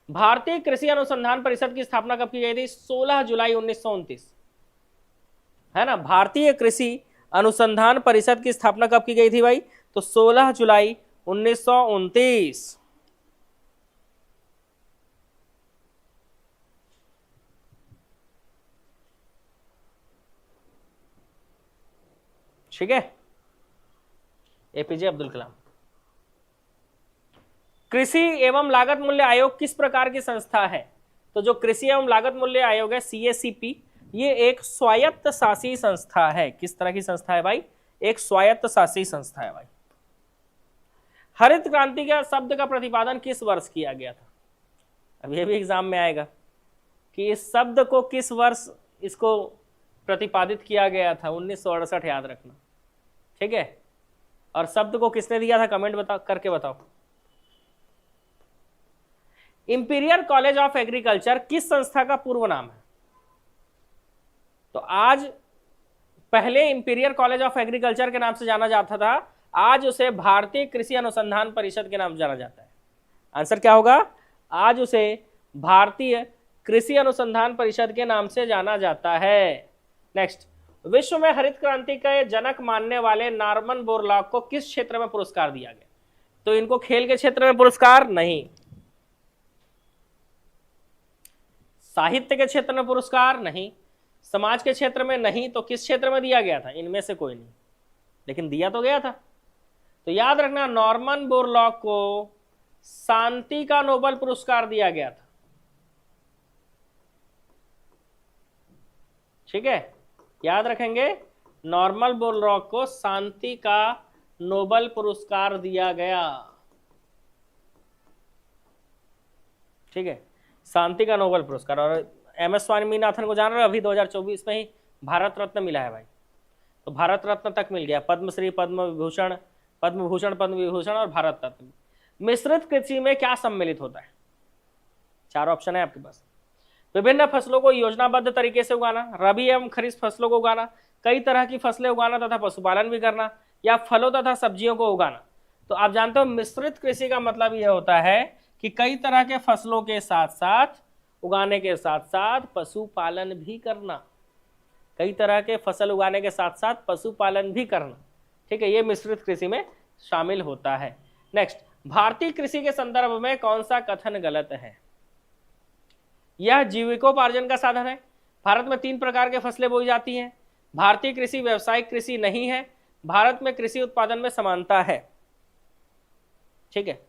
भारतीय कृषि अनुसंधान परिषद की स्थापना कब की गई थी? 16 जुलाई 1929, है ना। भारतीय कृषि अनुसंधान परिषद की स्थापना कब की गई थी भाई? तो 16 जुलाई 1929। ठीक है, APJ अब्दुल कलाम। कृषि एवं लागत मूल्य आयोग किस प्रकार की संस्था है? तो जो कृषि एवं लागत मूल्य आयोग है CACP, ये एक स्वायत्त शासी संस्था है। किस तरह की संस्था है भाई? एक स्वायत्त शासी संस्था है भाई। हरित क्रांति का शब्द का प्रतिपादन किस वर्ष किया गया था? अब ये भी एग्जाम में आएगा कि इस शब्द को किस वर्ष इसको प्रतिपादित किया गया था। 1968 याद रखना। ठीक है, और शब्द को किसने दिया था? कमेंट करके बताओ। इंपीरियल कॉलेज ऑफ एग्रीकल्चर किस संस्था का पूर्व नाम है? तो आज पहले इंपीरियल कॉलेज ऑफ एग्रीकल्चर के नाम से जाना जाता था, आज उसे भारतीय कृषि अनुसंधान परिषद के नाम से जाना जाता है। आंसर क्या होगा? आज उसे भारतीय कृषि अनुसंधान परिषद के नाम से जाना जाता है। नेक्स्ट, विश्व में हरित क्रांति के जनक मानने वाले नॉर्मन बोरलॉग को किस क्षेत्र में पुरस्कार दिया गया? तो इनको खेल के क्षेत्र में पुरस्कार नहीं, साहित्य के क्षेत्र में पुरस्कार नहीं, समाज के क्षेत्र में नहीं, तो किस क्षेत्र में दिया गया था? इनमें से कोई नहीं, लेकिन दिया तो गया था। तो याद रखना, नॉर्मन बोरलॉग को शांति का नोबेल पुरस्कार दिया गया था। ठीक है, याद रखेंगे, नॉर्मन बोरलॉग को शांति का नोबेल पुरस्कार दिया गया। ठीक है, शांति का नोबेल पुरस्कार। और MS स्वामीनाथन को जान रहे हो, अभी 2024 में ही भारत रत्न मिला है भाई। तो भारत रत्न तक मिल गया, पद्मश्री, पद्म विभूषण, पद्म विभूषण और भारत रत्न। मिश्रित कृषि में क्या सम्मिलित होता है? 4 ऑप्शन है आपके पास। विभिन्न फसलों को योजनाबद्ध तरीके से उगाना, रबी एवं खरीफ फसलों को उगाना, कई तरह की फसलें उगाना तथा पशुपालन भी करना, या फलों तथा सब्जियों को उगाना। तो आप जानते हो मिश्रित कृषि का मतलब यह होता है कि कई तरह के फसलों के साथ साथ उगाने के साथ साथ पशुपालन भी करना, कई तरह के फसल उगाने के साथ साथ पशुपालन भी करना, ठीक है, ये मिश्रित कृषि में शामिल होता है। नेक्स्ट, भारतीय कृषि के संदर्भ में कौन सा कथन गलत है? यह जीविकोपार्जन का साधन है। भारत में 3 प्रकार के फसलें बोई जाती हैं। भारतीय कृषि व्यावसायिक कृषि नहीं है। भारत में कृषि उत्पादन में समानता है। ठीक है,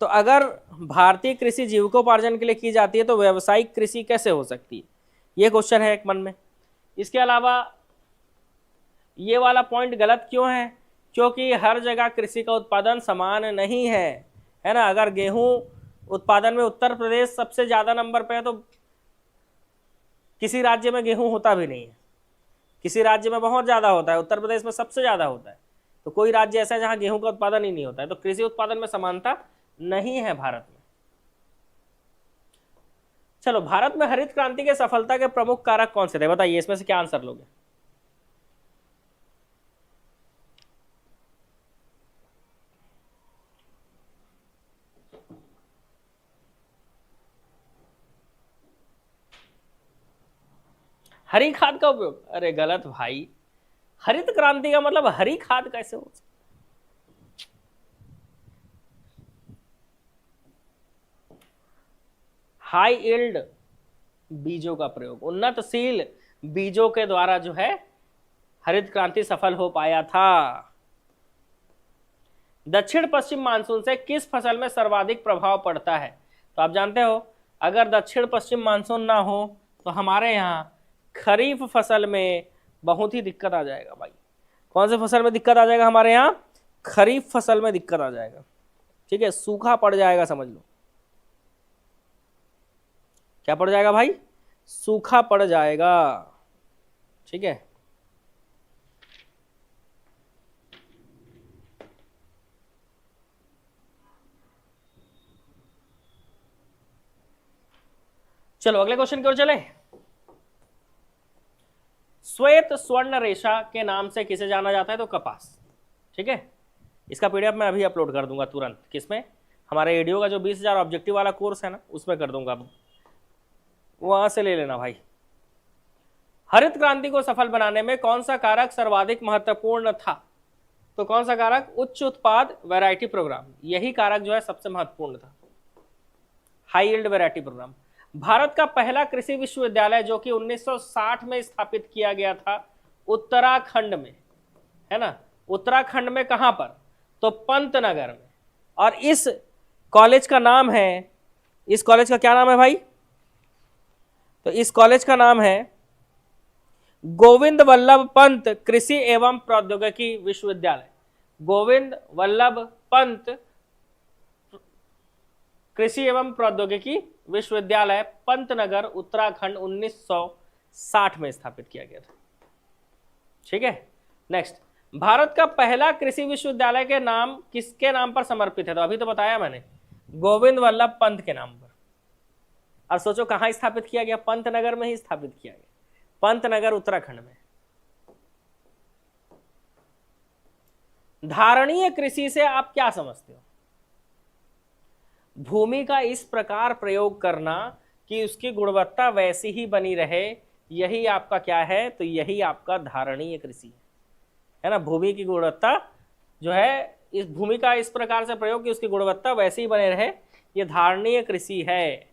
तो अगर भारतीय कृषि जीविकोपार्जन के लिए की जाती है तो व्यावसायिक कृषि कैसे हो सकती है, ये क्वेश्चन है एक मन में। इसके अलावा ये वाला पॉइंट गलत क्यों है? क्योंकि हर जगह कृषि का उत्पादन समान नहीं है, है ना। अगर गेहूं उत्पादन में उत्तर प्रदेश सबसे ज्यादा नंबर पे है तो किसी राज्य में गेहूं होता भी नहीं है, किसी राज्य में बहुत ज्यादा होता है, उत्तर प्रदेश में सबसे ज्यादा होता है, तो कोई राज्य ऐसा है जहां गेहूं का उत्पादन ही नहीं होता है। तो कृषि उत्पादन में समानता नहीं है भारत में। चलो, भारत में हरित क्रांति के सफलता के प्रमुख कारक कौन से थे, बताइए, इसमें से क्या आंसर लोगे? हरी खाद का उपयोग? अरे गलत भाई, हरित क्रांति का मतलब हरी खाद कैसे हो सकता? हाई यील्ड बीजों का प्रयोग, उन्नतशील बीजों के द्वारा जो है हरित क्रांति सफल हो पाया था। दक्षिण पश्चिम मानसून से किस फसल में सर्वाधिक प्रभाव पड़ता है? तो आप जानते हो, अगर दक्षिण पश्चिम मानसून ना हो तो हमारे यहाँ खरीफ फसल में बहुत ही दिक्कत आ जाएगा भाई। कौन से फसल में दिक्कत आ जाएगा? हमारे यहाँ खरीफ फसल में दिक्कत आ जाएगा। ठीक है, सूखा पड़ जाएगा, समझ लो। क्या पड़ जाएगा भाई? सूखा पड़ जाएगा। ठीक है, चलो अगले क्वेश्चन की ओर चले। श्वेत स्वर्ण रेशा के नाम से किसे जाना जाता है? तो कपास। ठीक है, इसका पीडीएफ मैं अभी अपलोड कर दूंगा तुरंत। किसमें? हमारे एडीओ का जो 20,000 ऑब्जेक्टिव वाला कोर्स है ना, उसमें कर दूंगा, वहां से ले लेना भाई। हरित क्रांति को सफल बनाने में कौन सा कारक सर्वाधिक महत्वपूर्ण था? तो कौन सा कारक? उच्च उत्पाद वैरायटी प्रोग्राम, यही कारक जो है सबसे महत्वपूर्ण था, high yield variety programme. Bharat का पहला कृषि विश्वविद्यालय जो कि 1960 में स्थापित किया गया था उत्तराखंड में, है ना। उत्तराखंड में कहां पर? तो पंतनगर में। और इस कॉलेज का नाम है, इस कॉलेज का क्या नाम है भाई? तो इस कॉलेज का नाम है गोविंद वल्लभ पंत कृषि एवं प्रौद्योगिकी विश्वविद्यालय। गोविंद वल्लभ पंत कृषि एवं प्रौद्योगिकी विश्वविद्यालय, पंतनगर, उत्तराखंड, 1960 में स्थापित किया गया था। ठीक है, नेक्स्ट, भारत का पहला कृषि विश्वविद्यालय के नाम किसके नाम पर समर्पित है? तो अभी तो बताया मैंने, गोविंद वल्लभ पंत के नाम पर। अब सोचो कहां स्थापित किया गया? पंतनगर में ही स्थापित किया गया, पंतनगर, उत्तराखंड में। धारणीय कृषि से आप क्या समझते हो? भूमि का इस प्रकार प्रयोग करना कि उसकी गुणवत्ता वैसी ही बनी रहे, यही आपका क्या है? तो यही आपका धारणीय कृषि है ना। भूमि की गुणवत्ता जो है, इस भूमि का इस प्रकार से प्रयोग कि उसकी गुणवत्ता वैसी ही बने रहे, यह धारणीय कृषि है।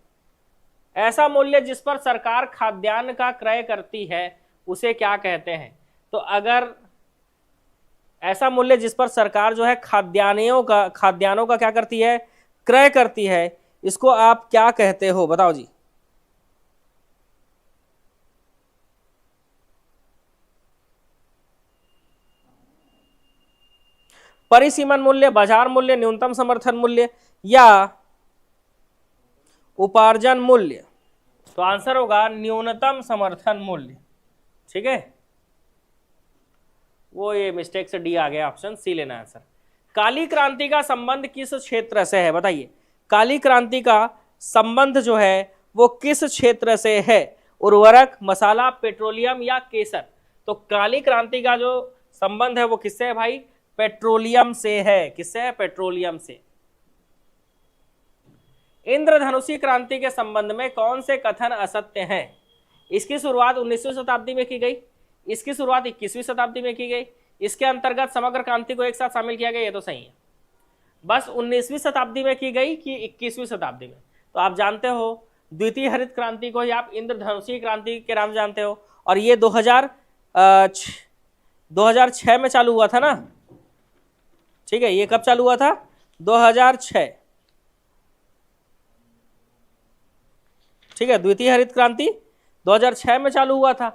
ऐसा मूल्य जिस पर सरकार खाद्यान्न का क्रय करती है उसे क्या कहते हैं? तो अगर ऐसा मूल्य जिस पर सरकार जो है खाद्यान्नों का क्या करती है? क्रय करती है, इसको आप क्या कहते हो? बताओ जी। परिसीमन मूल्य, बाजार मूल्य, न्यूनतम समर्थन मूल्य या उपार्जन मूल्य? तो आंसर होगा न्यूनतम समर्थन मूल्य। ठीक है, वो ये मिस्टेक से डी आ गया, ऑप्शन सी लेना आंसर। काली क्रांति का संबंध किस क्षेत्र से है? बताइए, काली क्रांति का संबंध जो है वो किस क्षेत्र से है? उर्वरक, मसाला, पेट्रोलियम या केसर? तो काली क्रांति का जो संबंध है वो किससे है भाई? पेट्रोलियम से है। किससे है? पेट्रोलियम से। इंद्रधनुषी क्रांति के संबंध में कौन से कथन असत्य हैं? इसकी शुरुआत 19वीं शताब्दी में की गई, इसकी शुरुआत 21वीं शताब्दी में की गई, इसके अंतर्गत समग्र क्रांति को एक साथ शामिल किया गया, ये तो सही है। बस 19वीं शताब्दी में की गई कि 21वीं शताब्दी में? तो आप जानते हो द्वितीय हरित क्रांति को ही आप इंद्रधनुषी क्रांति के नाम जानते हो, और ये 2006 में चालू हुआ था ना, ठीक है। ये कब चालू हुआ था? 2006, ठीक है। द्वितीय हरित क्रांति 2006 में चालू हुआ था,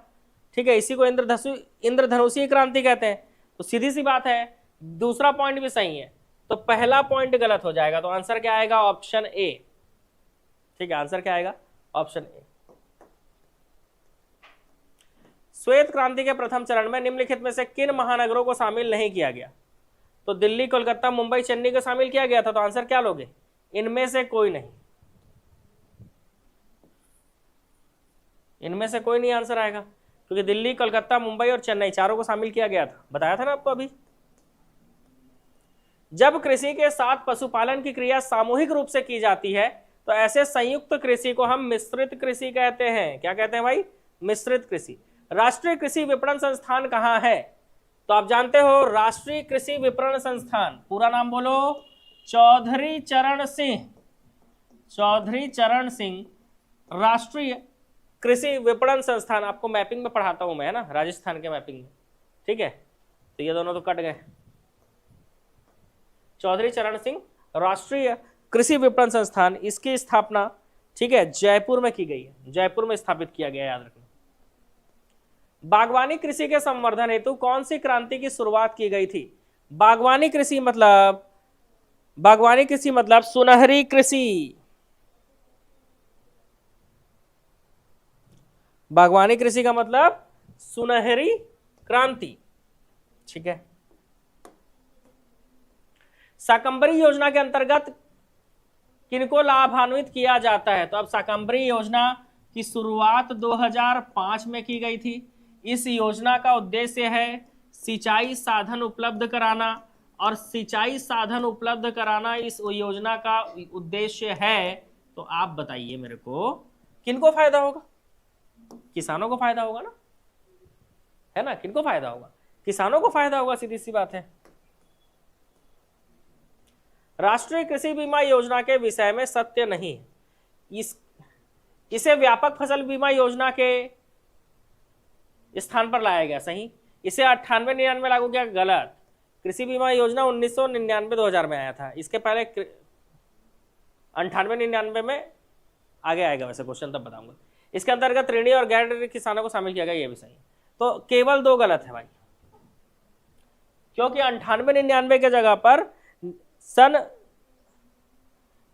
ठीक है। इसी को इंद्रधनुषी क्रांति कहते हैं। तो सीधी सी बात है, दूसरा पॉइंट भी सही है, तो पहला पॉइंट गलत हो जाएगा। तो आंसर क्या आएगा? ऑप्शन ए, ठीक है। आंसर क्या आएगा? Option A. श्वेत क्रांति के प्रथम चरण में निम्नलिखित में से किन महानगरों को शामिल नहीं किया गया? तो दिल्ली, कोलकाता, मुंबई, चेन्नई को शामिल किया गया था। तो आंसर क्या लोगे? इनमें से कोई नहीं, इनमें से कोई नहीं आंसर आएगा, क्योंकि दिल्ली, कोलकाता, मुंबई और चेन्नई चारों को शामिल किया गया था। बताया था ना आपको अभी। जब कृषि के साथ पशुपालन की क्रिया सामूहिक रूप से की जाती है तो ऐसे संयुक्त कृषि को हम मिश्रित कृषि कहते हैं। क्या कहते हैं भाई? मिश्रित कृषि। राष्ट्रीय कृषि विपणन संस्थान कहाँ है? तो आप जानते हो राष्ट्रीय कृषि विपणन संस्थान, पूरा नाम बोलो, चौधरी चरण सिंह, चौधरी चरण सिंह राष्ट्रीय कृषि विपणन संस्थान। आपको मैपिंग में पढ़ाता हूं मैं, है ना, राजस्थान के मैपिंग में, ठीक है। तो ये दोनों तो कट गए। चौधरी चरण सिंह राष्ट्रीय कृषि विपणन संस्थान, इसकी स्थापना, ठीक है, जयपुर में की गई है, जयपुर में स्थापित किया गया, याद रखना। बागवानी कृषि के संवर्धन हेतु कौन सी क्रांति की शुरुआत की गई थी? बागवानी कृषि मतलब सुनहरी कृषि। बागवानी कृषि का मतलब सुनहरी क्रांति, ठीक है। शाकंभरी योजना के अंतर्गत किनको लाभान्वित किया जाता है? तो अब शाकंभरी योजना की शुरुआत 2005 में की गई थी। इस योजना का उद्देश्य है सिंचाई साधन उपलब्ध कराना, और सिंचाई साधन उपलब्ध कराना इस योजना का उद्देश्य है। तो आप बताइए मेरे को, किनको फायदा होगा? किसानों को फायदा होगा ना, है ना। किनको फायदा होगा? किसानों को फायदा होगा, सीधी सी बात है। राष्ट्रीय कृषि बीमा योजना के विषय में सत्य नहीं, इसे व्यापक फसल बीमा योजना के स्थान पर लाया गया, सही। इसे 98-99 लागू किया, गलत। कृषि बीमा योजना 1999-2000 में आया था, इसके पहले 98-99 में आगे आएगा वैसे क्वेश्चन, तब बताऊंगा। इसके अंतर्गत ऋणी और गैर ऋणी किसानों को शामिल किया गया, ये भी सही। तो केवल 2 गलत है भाई, क्योंकि 98-99 के जगह पर सन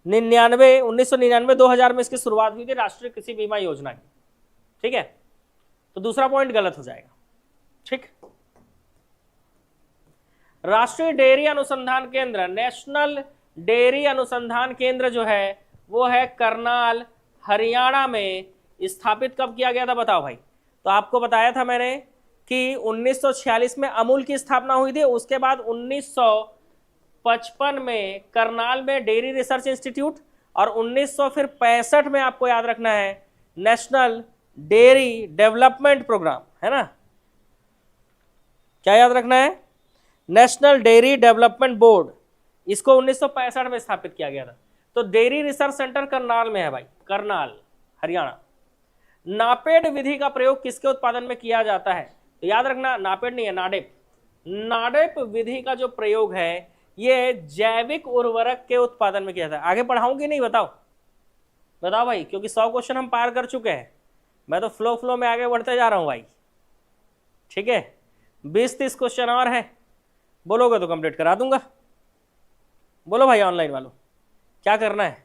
1999-2000 में इसकी शुरुआत हुई थी राष्ट्रीय कृषि बीमा योजना की, ठीक है। तो दूसरा पॉइंट गलत हो जाएगा, ठीक। राष्ट्रीय डेयरी अनुसंधान केंद्र, नेशनल डेयरी अनुसंधान केंद्र जो है वो है करनाल, हरियाणा में। स्थापित कब किया गया था बताओ भाई? तो आपको बताया था मैंने कि 1946 में अमूल की स्थापना हुई थी। उसके बाद 1955 में करनाल में डेयरी रिसर्च इंस्टीट्यूट, और 1965 में आपको याद रखना है नेशनल डेयरी डेवलपमेंट प्रोग्राम, है ना। क्या याद रखना है? नेशनल डेयरी डेवलपमेंट बोर्ड, इसको 1965 में स्थापित किया गया था। तो डेयरी रिसर्च सेंटर करनाल में है भाई, करनाल, हरियाणा। नापेड विधि का प्रयोग किसके उत्पादन में किया जाता है? तो याद रखना, नापेड नहीं है, नाडेप। नाडेप विधि का जो प्रयोग है ये जैविक उर्वरक के उत्पादन में किया जाता है। आगे पढ़ाऊंगी नहीं, बताओ बताओ भाई, क्योंकि 100 क्वेश्चन हम पार कर चुके हैं। मैं तो फ्लो में आगे बढ़ते जा रहा हूं भाई, ठीक है। 20-30 क्वेश्चन और है, बोलोगे तो कंप्लीट करा दूंगा। बोलो भाई ऑनलाइन वालों, क्या करना है?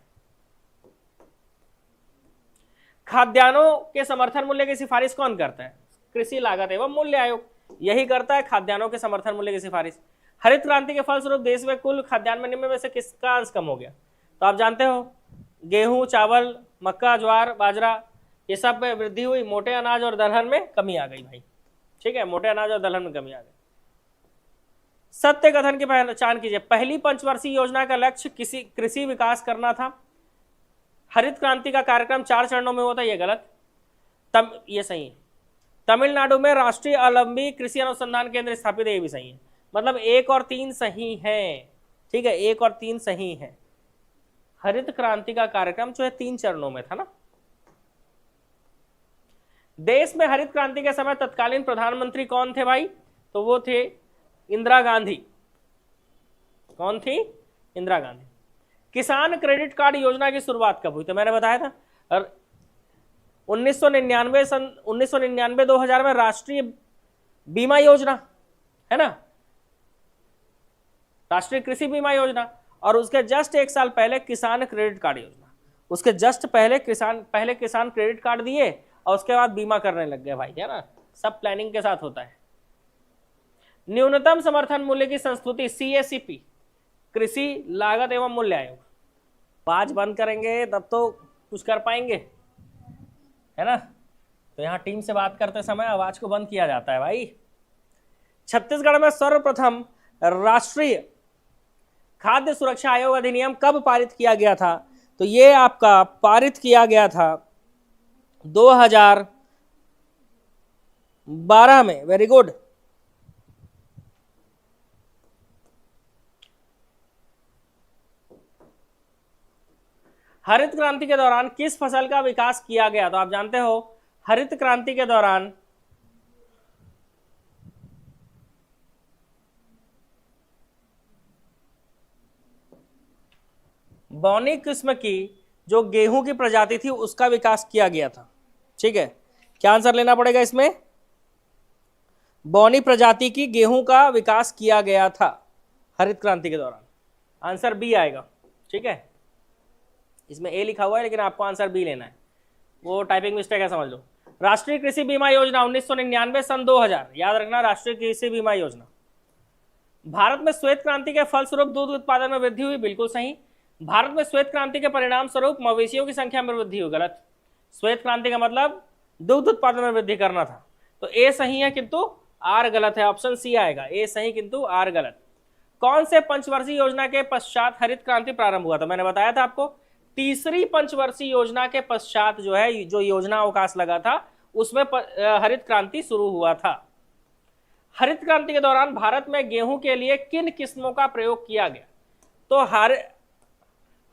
खाद्यान्नों के समर्थन मूल्य की सिफारिश कौन करता है? कृषि लागत एवं मूल्य आयोग, यही करता है खाद्यान्नों के समर्थन मूल्य की सिफारिश। हरित क्रांति के फलस्वरूप देश में कुल खाद्यान्न में निम्न में से किसका अंश कम हो गया? तो आप जानते हो गेहूं, चावल, मक्का, ज्वार, बाजरा, ये सब में वृद्धि हुई, मोटे अनाज और दलहन में कमी आ गई भाई, ठीक है। मोटे अनाज और दलहन में कमी आ गई। सत्य कथन की पहचान कीजिए। पहली पंचवर्षीय योजना का लक्ष्य कृषि विकास करना था। हरित क्रांति का कार्यक्रम 4 चरणों में होता है, ये गलत। ये सही है। तमिलनाडु में राष्ट्रीय अवलंबी कृषि अनुसंधान केंद्र स्थापित है, ये भी सही है। मतलब 1 और 3 सही है, ठीक है, 1 और 3 सही है। हरित क्रांति का कार्यक्रम जो है 3 चरणों में था ना। देश में हरित क्रांति के समय तत्कालीन प्रधानमंत्री कौन थे भाई? तो वो थे इंदिरा गांधी। कौन थी? इंदिरा गांधी। किसान क्रेडिट कार्ड योजना की शुरुआत कब हुई? तो मैंने बताया था, और 1999-2000 में राष्ट्रीय बीमा योजना है ना, राष्ट्रीय कृषि बीमा योजना, और उसके जस्ट 1 साल पहले किसान क्रेडिट कार्ड योजना। उसके जस्ट पहले किसान क्रेडिट कार्ड दिए और उसके बाद बीमा करने लग गए भाई, है ना, सब प्लानिंग के साथ होता है। न्यूनतम समर्थन मूल्य की संस्तुति CACP, कृषि लागत एवं मूल्य आयोग। आवाज बंद करेंगे तब तो कुछ कर पाएंगे, है ना। तो यहाँ टीम से बात करते समय आवाज को बंद किया जाता है भाई। छत्तीसगढ़ में सर्वप्रथम राष्ट्रीय खाद्य सुरक्षा आयोग अधिनियम कब पारित किया गया था? तो ये आपका पारित किया गया था 2012 में। Very good. हरित क्रांति के दौरान किस फसल का विकास किया गया? तो आप जानते हो हरित क्रांति के दौरान बौनी किस्म की जो गेहूं की प्रजाति थी उसका विकास किया गया था, ठीक है। क्या आंसर लेना पड़ेगा इसमें? बौनी प्रजाति की गेहूं का विकास किया गया था हरित क्रांति के दौरान। आंसर बी आएगा, ठीक है। इसमें ए लिखा हुआ है लेकिन आपको आंसर बी लेना है, वो टाइपिंग मिस्टेक है, समझ लो। राष्ट्रीय कृषि बीमा योजना 1999 सन 2000, याद रखना, राष्ट्रीय कृषि बीमा योजना। भारत में श्वेत क्रांति के फलस्वरूप दूध उत्पादन में वृद्धि हुई, बिल्कुल सही। भारत में श्वेत क्रांति के परिणाम स्वरूप मवेशियों की संख्या में वृद्धि हुई, गलत। श्वेत क्रांति का मतलब दुग्ध उत्पादन में वृद्धि करना था, तो ए सही है किंतु आर गलत है। ऑप्शन सी आएगा, ए सही किंतु आर गलत। कौन से पंचवर्षीय योजना के पश्चात हरित क्रांति प्रारंभ हुआ था? मैंने बताया था आपको, तीसरी पंचवर्षीय योजना के पश्चात जो है, जो योजना अवकाश लगा था उसमें हरित क्रांति शुरू हुआ था। हरित क्रांति के दौरान भारत में गेहूं के लिए किन किस्मों का प्रयोग किया गया? तो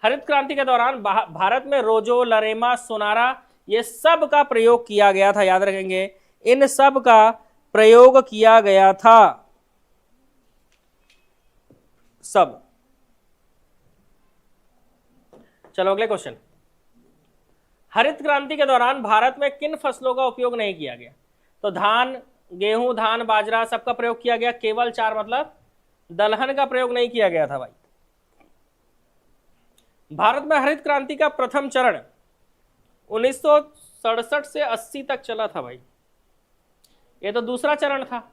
हरित क्रांति के दौरान भारत में रोजो, लरेमा, सोनारा, ये सब का प्रयोग किया गया था, याद रखेंगे, इन सब का प्रयोग किया गया था, सब। चलो अगले क्वेश्चन। हरित क्रांति के दौरान भारत में किन फसलों का उपयोग नहीं किया गया? तो धान, गेहूं, धान, बाजरा सबका प्रयोग किया गया, केवल 4 मतलब दलहन का प्रयोग नहीं किया गया था भाई। भारत में हरित क्रांति का प्रथम चरण 1967 से 80 तक चला था भाई। ये तो दूसरा चरण था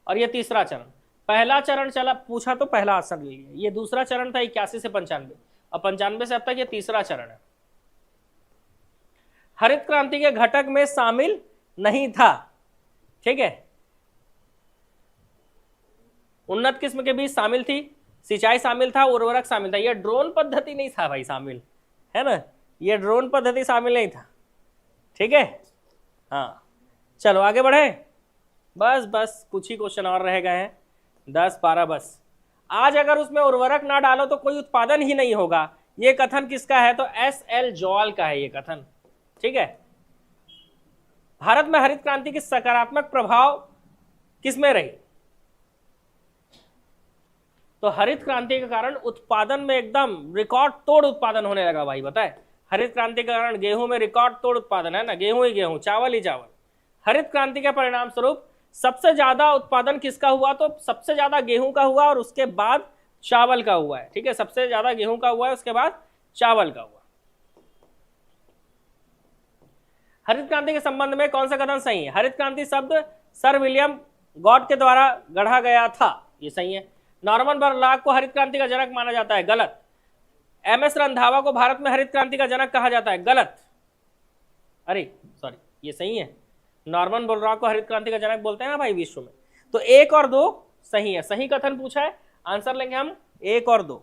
और ये तीसरा चरण। पहला चरण चला, पूछा तो पहला आंसर ले लिया। ये दूसरा चरण था 81 से 95, और 95 से अब तक ये तीसरा चरण है। हरित क्रांति के घटक में शामिल नहीं था, ठीक है। उन्नत किस्म के बीज शामिल थी, सिंचाई शामिल था, उर्वरक शामिल था। ये ड्रोन पद्धति नहीं था भाई शामिल, है ना, ये ड्रोन पद्धति शामिल नहीं था, ठीक है। हाँ चलो आगे बढ़े। बस कुछ ही क्वेश्चन और रह गए हैं, 10-12 बस। आज अगर उसमें उर्वरक ना डालो तो कोई उत्पादन ही नहीं होगा, ये कथन किसका है? तो SL जॉल का है ये कथन, ठीक है। भारत में हरित क्रांति की सकारात्मक प्रभाव किसमें रही? तो हरित क्रांति के कारण उत्पादन में एकदम रिकॉर्ड तोड़ उत्पादन होने लगा भाई, बताए। हरित क्रांति के कारण गेहूं में रिकॉर्ड तोड़ उत्पादन है ना, गेहूं ही गेहूं, चावल ही चावल। हरित क्रांति के परिणाम स्वरूप सबसे ज्यादा उत्पादन किसका हुआ? तो सबसे ज्यादा गेहूं का हुआ और उसके बाद चावल का हुआ है, ठीक है। सबसे ज्यादा गेहूं का हुआ है, उसके बाद चावल का हुआ। हरित क्रांति के संबंध में कौन सा कथन सही है? हरित क्रांति शब्द सर विलियम गॉड के द्वारा गढ़ा गया था, ये सही है। नॉर्मन बोरलॉग को हरित क्रांति का जनक माना जाता है, गलत। MS रंधावा को भारत में हरित क्रांति का जनक कहा जाता है, गलत। अरे सॉरी, ये सही है। नॉर्मन बोरलॉग को हरित क्रांति का जनक बोलते हैं ना भाई विश्व में। तो 1 और 2 सही है, सही कथन पूछा है, आंसर लेंगे हम 1 और 2।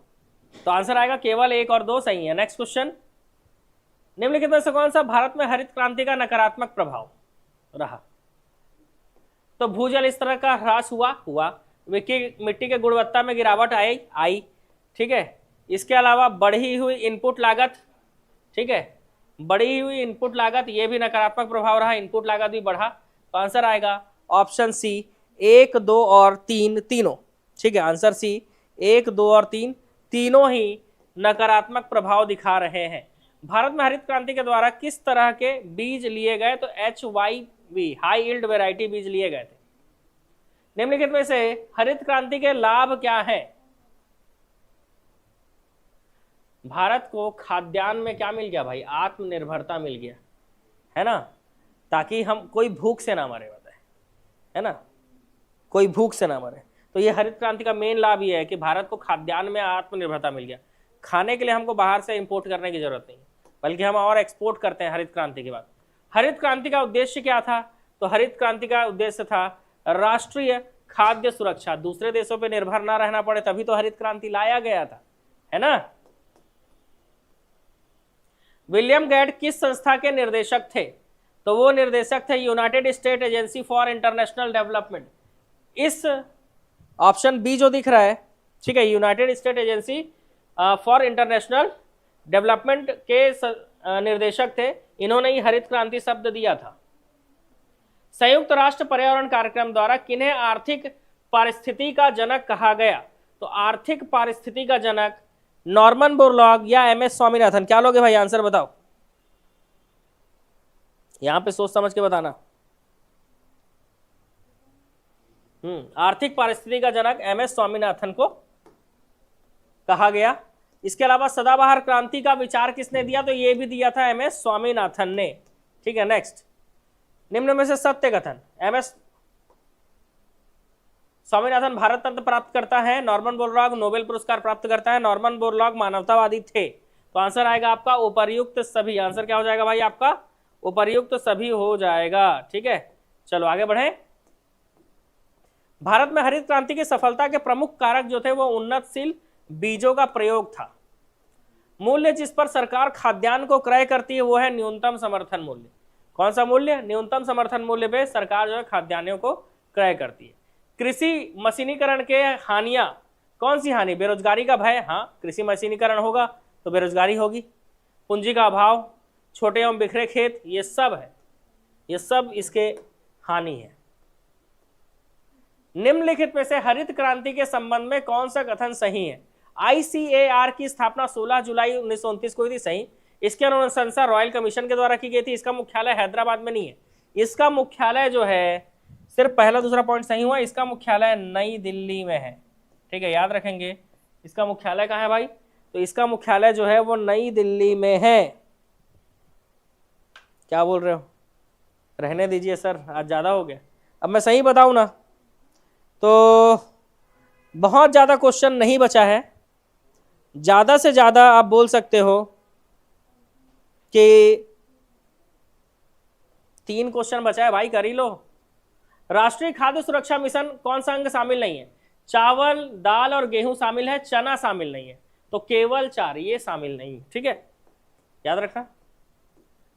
तो आंसर आएगा केवल 1 और 2 सही है। Next question. निम्नलिखित में से कौन सा भारत में हरित क्रांति का नकारात्मक प्रभाव रहा? तो भूजल स्तर का ह्रास हुआ, मिट्टी के गुणवत्ता में गिरावट आई, ठीक है। इसके अलावा बढ़ी हुई इनपुट लागत, ठीक है, बढ़ी हुई इनपुट लागत, ये भी नकारात्मक प्रभाव रहा, इनपुट लागत भी बढ़ा। तो आंसर आएगा ऑप्शन सी 1, 2 और 3 तीनों, ठीक है। आंसर सी 1, 2 और 3 तीनों ही नकारात्मक प्रभाव दिखा रहे हैं। भारत में हरित क्रांति के द्वारा किस तरह के बीज लिए गए? तो HYV हाई यील्ड वैरायटी बीज लिए गए थे। निम्नलिखित में से हरित क्रांति के लाभ क्या हैं? भारत को खाद्यान्न में क्या मिल गया भाई? आत्मनिर्भरता मिल गया, है ना, ताकि हम कोई भूख से ना मरे, बताए, है ना, कोई भूख से ना मरे। तो ये हरित क्रांति का मेन लाभ ये है कि भारत को खाद्यान्न में आत्मनिर्भरता मिल गया। खाने के लिए हमको बाहर से इंपोर्ट करने की जरूरत नहीं, बल्कि हम और एक्सपोर्ट करते हैं हरित क्रांति के बाद। हरित क्रांति का उद्देश्य क्या था? तो हरित क्रांति का उद्देश्य था राष्ट्रीय खाद्य सुरक्षा, दूसरे देशों पर निर्भर ना रहना पड़े, तभी तो हरित क्रांति लाया गया था, है ना। विलियम गेट किस संस्था के निर्देशक थे? तो वो निर्देशक थे United state agency for international development. इस ऑप्शन बी जो दिख रहा है, ठीक है, United state agency for international development के निर्देशक थे, इन्होंने ही हरित क्रांति शब्द दिया था। संयुक्त राष्ट्र पर्यावरण कार्यक्रम द्वारा किन्हें आर्थिक पारिस्थिति का जनक कहा गया? तो आर्थिक पारिस्थिति का जनक नॉर्मन बोरलॉग या MS स्वामीनाथन, क्या लोगे भाई? आंसर बताओ, यहां पे सोच समझ के बताना। आर्थिक पारिस्थिति का जनक MS स्वामीनाथन को कहा गया। इसके अलावा सदाबहार क्रांति का विचार किसने दिया? तो ये भी दिया था MS स्वामीनाथन ने, ठीक है। नेक्स्ट, निम्न में से सत्य कथन। MS स्वामीनाथन भारत रत्न प्राप्त करता है, नॉर्मन बोरलॉग नोबेल पुरस्कार प्राप्त करता है, नॉर्मन बोरलॉग मानवतावादी थे। तो आंसर आएगा आपका उपर्युक्त सभी। आंसर क्या हो जाएगा भाई आपका? उपर्युक्त सभी हो जाएगा, ठीक है। चलो आगे बढ़े। भारत में हरित क्रांति की सफलता के प्रमुख कारक जो थे वो उन्नतशील बीजों का प्रयोग था। मूल्य जिस पर सरकार खाद्यान्न को क्रय करती है वो है न्यूनतम समर्थन मूल्य। कौन सा मूल्य? न्यूनतम समर्थन मूल्य पे सरकार जो है खाद्यान्नों को क्रय करती है। कृषि मशीनीकरण के हानियां, कौन सी हानि? बेरोजगारी का भय, हाँ, कृषि मशीनीकरण होगा तो बेरोजगारी होगी। पूंजी का अभाव, छोटे एवं बिखरे खेत, ये सब है, ये सब इसके हानि है। निम्नलिखित में से हरित क्रांति के संबंध में कौन सा कथन सही है? ICAR की स्थापना 16 जुलाई 1929 को हुई थी, सही। इसकी अनुशंसा रॉयल कमीशन के द्वारा की गई थी। इसका मुख्यालय हैदराबाद में नहीं है, इसका मुख्यालय जो है, सिर्फ पहला दूसरा पॉइंट सही हुआ, इसका मुख्यालय नई दिल्ली में है, ठीक है, याद रखेंगे। इसका मुख्यालय कहाँ है भाई? तो इसका मुख्यालय जो है वो नई दिल्ली में है। क्या बोल रहे हो? रहने दीजिए सर, आज ज़्यादा हो गया। अब मैं सही बताऊँ ना, तो बहुत ज़्यादा क्वेश्चन नहीं बचा है। ज़्यादा से ज़्यादा आप बोल सकते हो कि 3 क्वेश्चन बचा है भाई, कर ही लो। राष्ट्रीय खाद्य सुरक्षा मिशन कौन सा अंग शामिल नहीं है? चावल, दाल और गेहूं शामिल है, चना शामिल नहीं है, तो केवल 4 ये शामिल नहीं, ठीक है, याद रखना।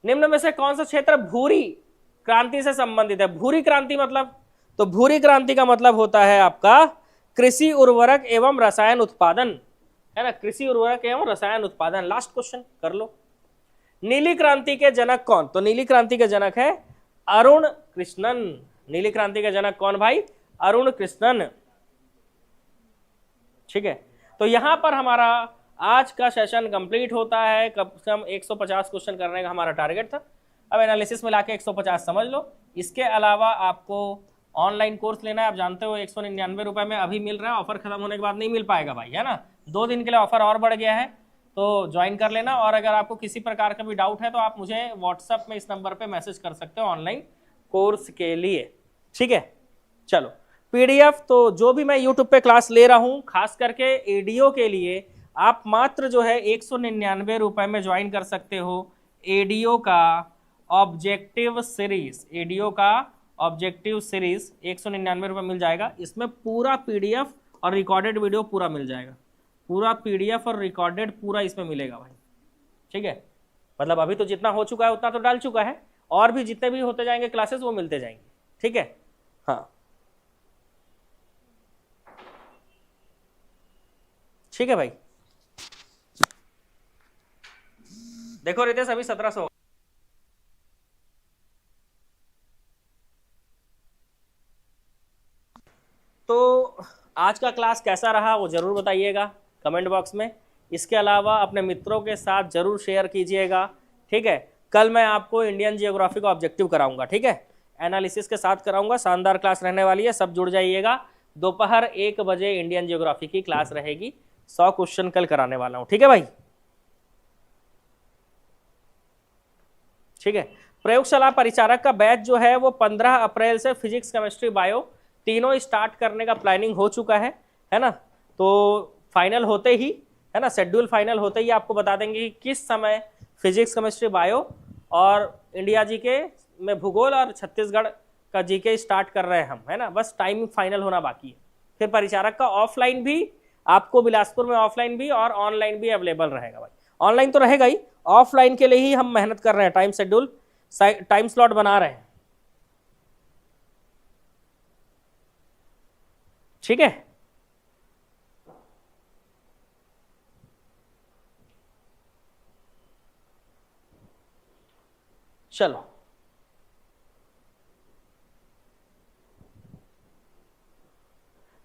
निम्न में से कौन सा क्षेत्र भूरी क्रांति से संबंधित है? भूरी क्रांति मतलब? तो भूरी क्रांति का मतलब होता है आपका कृषि उर्वरक एवं रसायन उत्पादन, है ना, कृषि उर्वरक एवं रसायन उत्पादन। लास्ट क्वेश्चन कर लो। नीली क्रांति के जनक कौन? तो नीली क्रांति के जनक है अरुण कृष्णन। नीली क्रांति के जनक कौन भाई? अरुण कृष्णन, ठीक है। तो यहां पर हमारा आज का सेशन कंप्लीट होता है। कम से कम 150 क्वेश्चन करने का हमारा टारगेट था। अब एनालिसिस में लाके 150 समझ लो। इसके अलावा आपको ऑनलाइन कोर्स लेना है, आप जानते हो 199 रुपये में अभी मिल रहा है, ऑफर खत्म होने के बाद नहीं मिल पाएगा भाई, है ना। 2 दिन के लिए ऑफर और बढ़ गया है, तो ज्वाइन कर लेना। और अगर आपको किसी प्रकार का भी डाउट है तो आप मुझे व्हाट्सएप में इस नंबर पे मैसेज कर सकते हो ऑनलाइन कोर्स के लिए, ठीक है। चलो PDF तो जो भी मैं यूट्यूब पे क्लास ले रहा हूँ, खास करके एडीओ के लिए, आप मात्र जो है 199 रुपये में ज्वाइन कर सकते हो एडीओ का ऑब्जेक्टिव सीरीज। एडीओ का ऑब्जेक्टिव सीरीज 199 रुपये मिल जाएगा। इसमें पूरा PDF और रिकॉर्डेड वीडियो पूरा मिल जाएगा, पूरा PDF और रिकॉर्डेड पूरा इसमें मिलेगा भाई, ठीक है। मतलब अभी तो जितना हो चुका है उतना तो डाल चुका है, और भी जितने भी होते जाएंगे क्लासेस वो मिलते जाएंगे, ठीक है। हाँ ठीक है भाई। देखो रितेश अभी 1700। तो आज का क्लास कैसा रहा वो जरूर बताइएगा कमेंट बॉक्स में। इसके अलावा अपने मित्रों के साथ जरूर शेयर कीजिएगा, ठीक है। कल मैं आपको इंडियन जियोग्राफी का ऑब्जेक्टिव कराऊंगा, ठीक है, एनालिसिस के साथ कराऊंगा। शानदार क्लास रहने वाली है, सब जुड़ जाइएगा। दोपहर 1 बजे इंडियन जियोग्राफी की क्लास रहेगी। 100 क्वेश्चन कल कराने वाला हूँ, ठीक है भाई। ठीक है, प्रयोगशाला परिचारक का बैच जो है वो 15 अप्रैल से फिजिक्स केमिस्ट्री बायो तीनों स्टार्ट करने का प्लानिंग हो चुका है ना। तो फाइनल होते ही, है ना, शेड्यूल फाइनल होते ही आपको बता देंगे कि किस समय फिजिक्स केमिस्ट्री बायो और इंडिया जीके में भूगोल और छत्तीसगढ़ का जीके स्टार्ट कर रहे हैं हम, है ना। बस टाइम फाइनल होना बाकी है। फिर परिचारक का ऑफलाइन भी आपको बिलासपुर में ऑफलाइन भी और ऑनलाइन भी अवेलेबल रहेगा भाई। ऑनलाइन तो रहेगा ही, ऑफलाइन के लिए ही हम मेहनत कर रहे हैं, टाइम शेड्यूल टाइम स्लॉट बना रहे हैं, ठीक है। चलो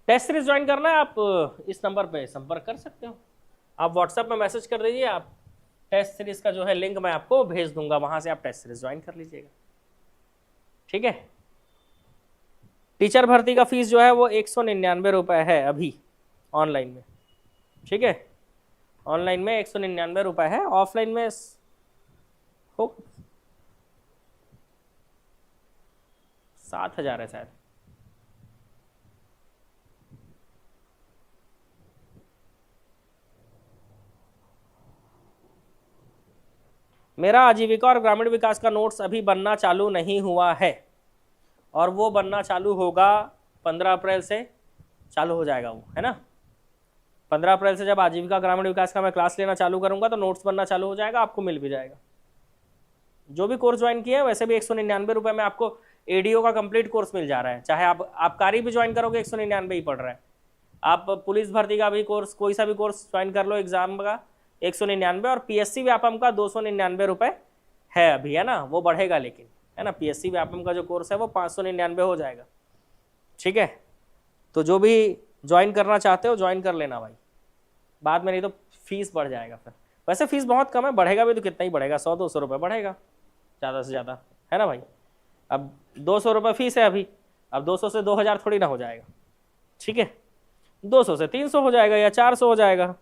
टेस्ट सीरीज ज्वाइन करना है, आप इस नंबर पे संपर्क कर सकते हो। आप व्हाट्सएप में मैसेज कर दीजिए, आप टेस्ट सीरीज का जो है लिंक मैं आपको भेज दूंगा, वहां से आप टेस्ट सीरीज ज्वाइन कर लीजिएगा, ठीक है। टीचर भर्ती का फीस जो है वो 199 रुपये है अभी ऑनलाइन में, ठीक है। ऑनलाइन में 199 रुपये है, ऑफलाइन में हो 7,000 है शायद। मेरा आजीविका और ग्रामीण विकास का नोट्स अभी बनना चालू नहीं हुआ है, और वो बनना चालू होगा 15 अप्रैल से चालू हो जाएगा वो, है ना। 15 अप्रैल से जब आजीविका ग्रामीण विकास का मैं क्लास लेना चालू करूंगा तो नोट्स बनना चालू हो जाएगा, आपको मिल भी जाएगा। जो भी कोर्स ज्वाइन किया है वैसे भी 199 रुपये में आपको एडीओ का कंप्लीट कोर्स मिल जा रहा है। चाहे आप आबकारी भी ज्वाइन करोगे 199 ही पड़ रहा है। आप पुलिस भर्ती का भी कोर्स, कोई सा भी कोर्स ज्वाइन कर लो एग्जाम का 199, और पीएससी व्यापम का 299 रुपये है अभी, है ना। वो बढ़ेगा लेकिन, है ना, पीएससी व्यापम का जो कोर्स है वो 599 हो जाएगा, ठीक है। तो जो भी ज्वाइन करना चाहते हो ज्वाइन कर लेना भाई, बाद में नहीं तो फीस बढ़ जाएगा फिर। वैसे फीस बहुत कम है, बढ़ेगा भी तो कितना ही बढ़ेगा, 100-200 रुपये बढ़ेगा ज़्यादा से ज़्यादा, है ना भाई। अब 200 रुपये फीस है अभी, अब 200 से 2000 थोड़ी ना हो जाएगा, ठीक है। 200 से 300 हो जाएगा या 400 हो जाएगा,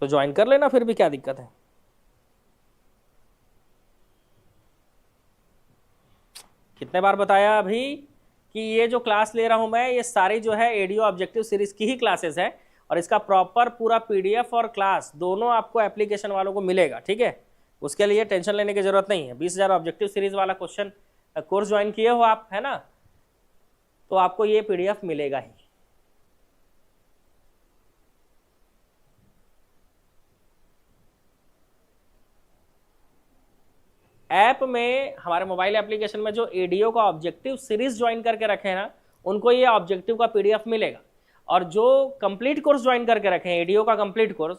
तो ज्वाइन कर लेना, फिर भी क्या दिक्कत है। कितने बार बताया अभी कि ये जो क्लास ले रहा हूं मैं, ये सारी जो है एडीओ ऑब्जेक्टिव सीरीज की ही क्लासेस है, और इसका प्रॉपर पूरा पीडीएफ और क्लास दोनों आपको एप्लीकेशन वालों को मिलेगा, ठीक है। उसके लिए टेंशन लेने की जरूरत नहीं है। 20,000 ऑब्जेक्टिव सीरीज वाला क्वेश्चन कोर्स ज्वाइन किए हो आप, है ना, तो आपको ये पीडीएफ मिलेगा ही। ऐप में, हमारे मोबाइल एप्लीकेशन में जो एडीओ का ऑब्जेक्टिव सीरीज ज्वाइन करके रखे हैं ना, उनको ये ऑब्जेक्टिव का पीडीएफ मिलेगा। और जो कंप्लीट कोर्स ज्वाइन करके रखे हैं एडीओ का कंप्लीट कोर्स,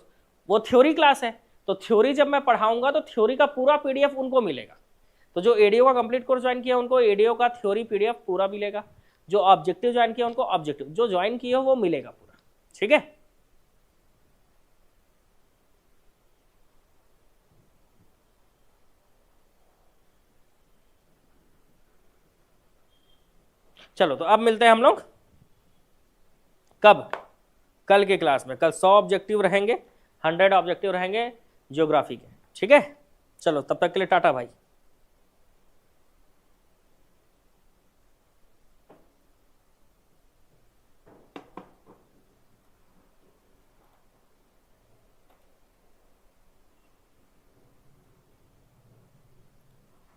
वो थ्योरी क्लास है, तो थ्योरी जब मैं पढ़ाऊंगा तो थ्योरी का पूरा पीडीएफ उनको मिलेगा। तो जो एडीओ का कंप्लीट कोर्स ज्वाइन किया उनको एडीओ का थ्योरी पीडीएफ पूरा मिलेगा, जो ऑब्जेक्टिव ज्वाइन किया उनको ऑब्जेक्टिव, जो ज्वाइन किया वो मिलेगा पूरा, ठीक है। चलो तो अब मिलते हैं हम लोग कब, कल के क्लास में। कल 100 ऑब्जेक्टिव रहेंगे, 100 ऑब्जेक्टिव रहेंगे ज्योग्राफी के, ठीक है। चलो तब तक के लिए टाटा भाई।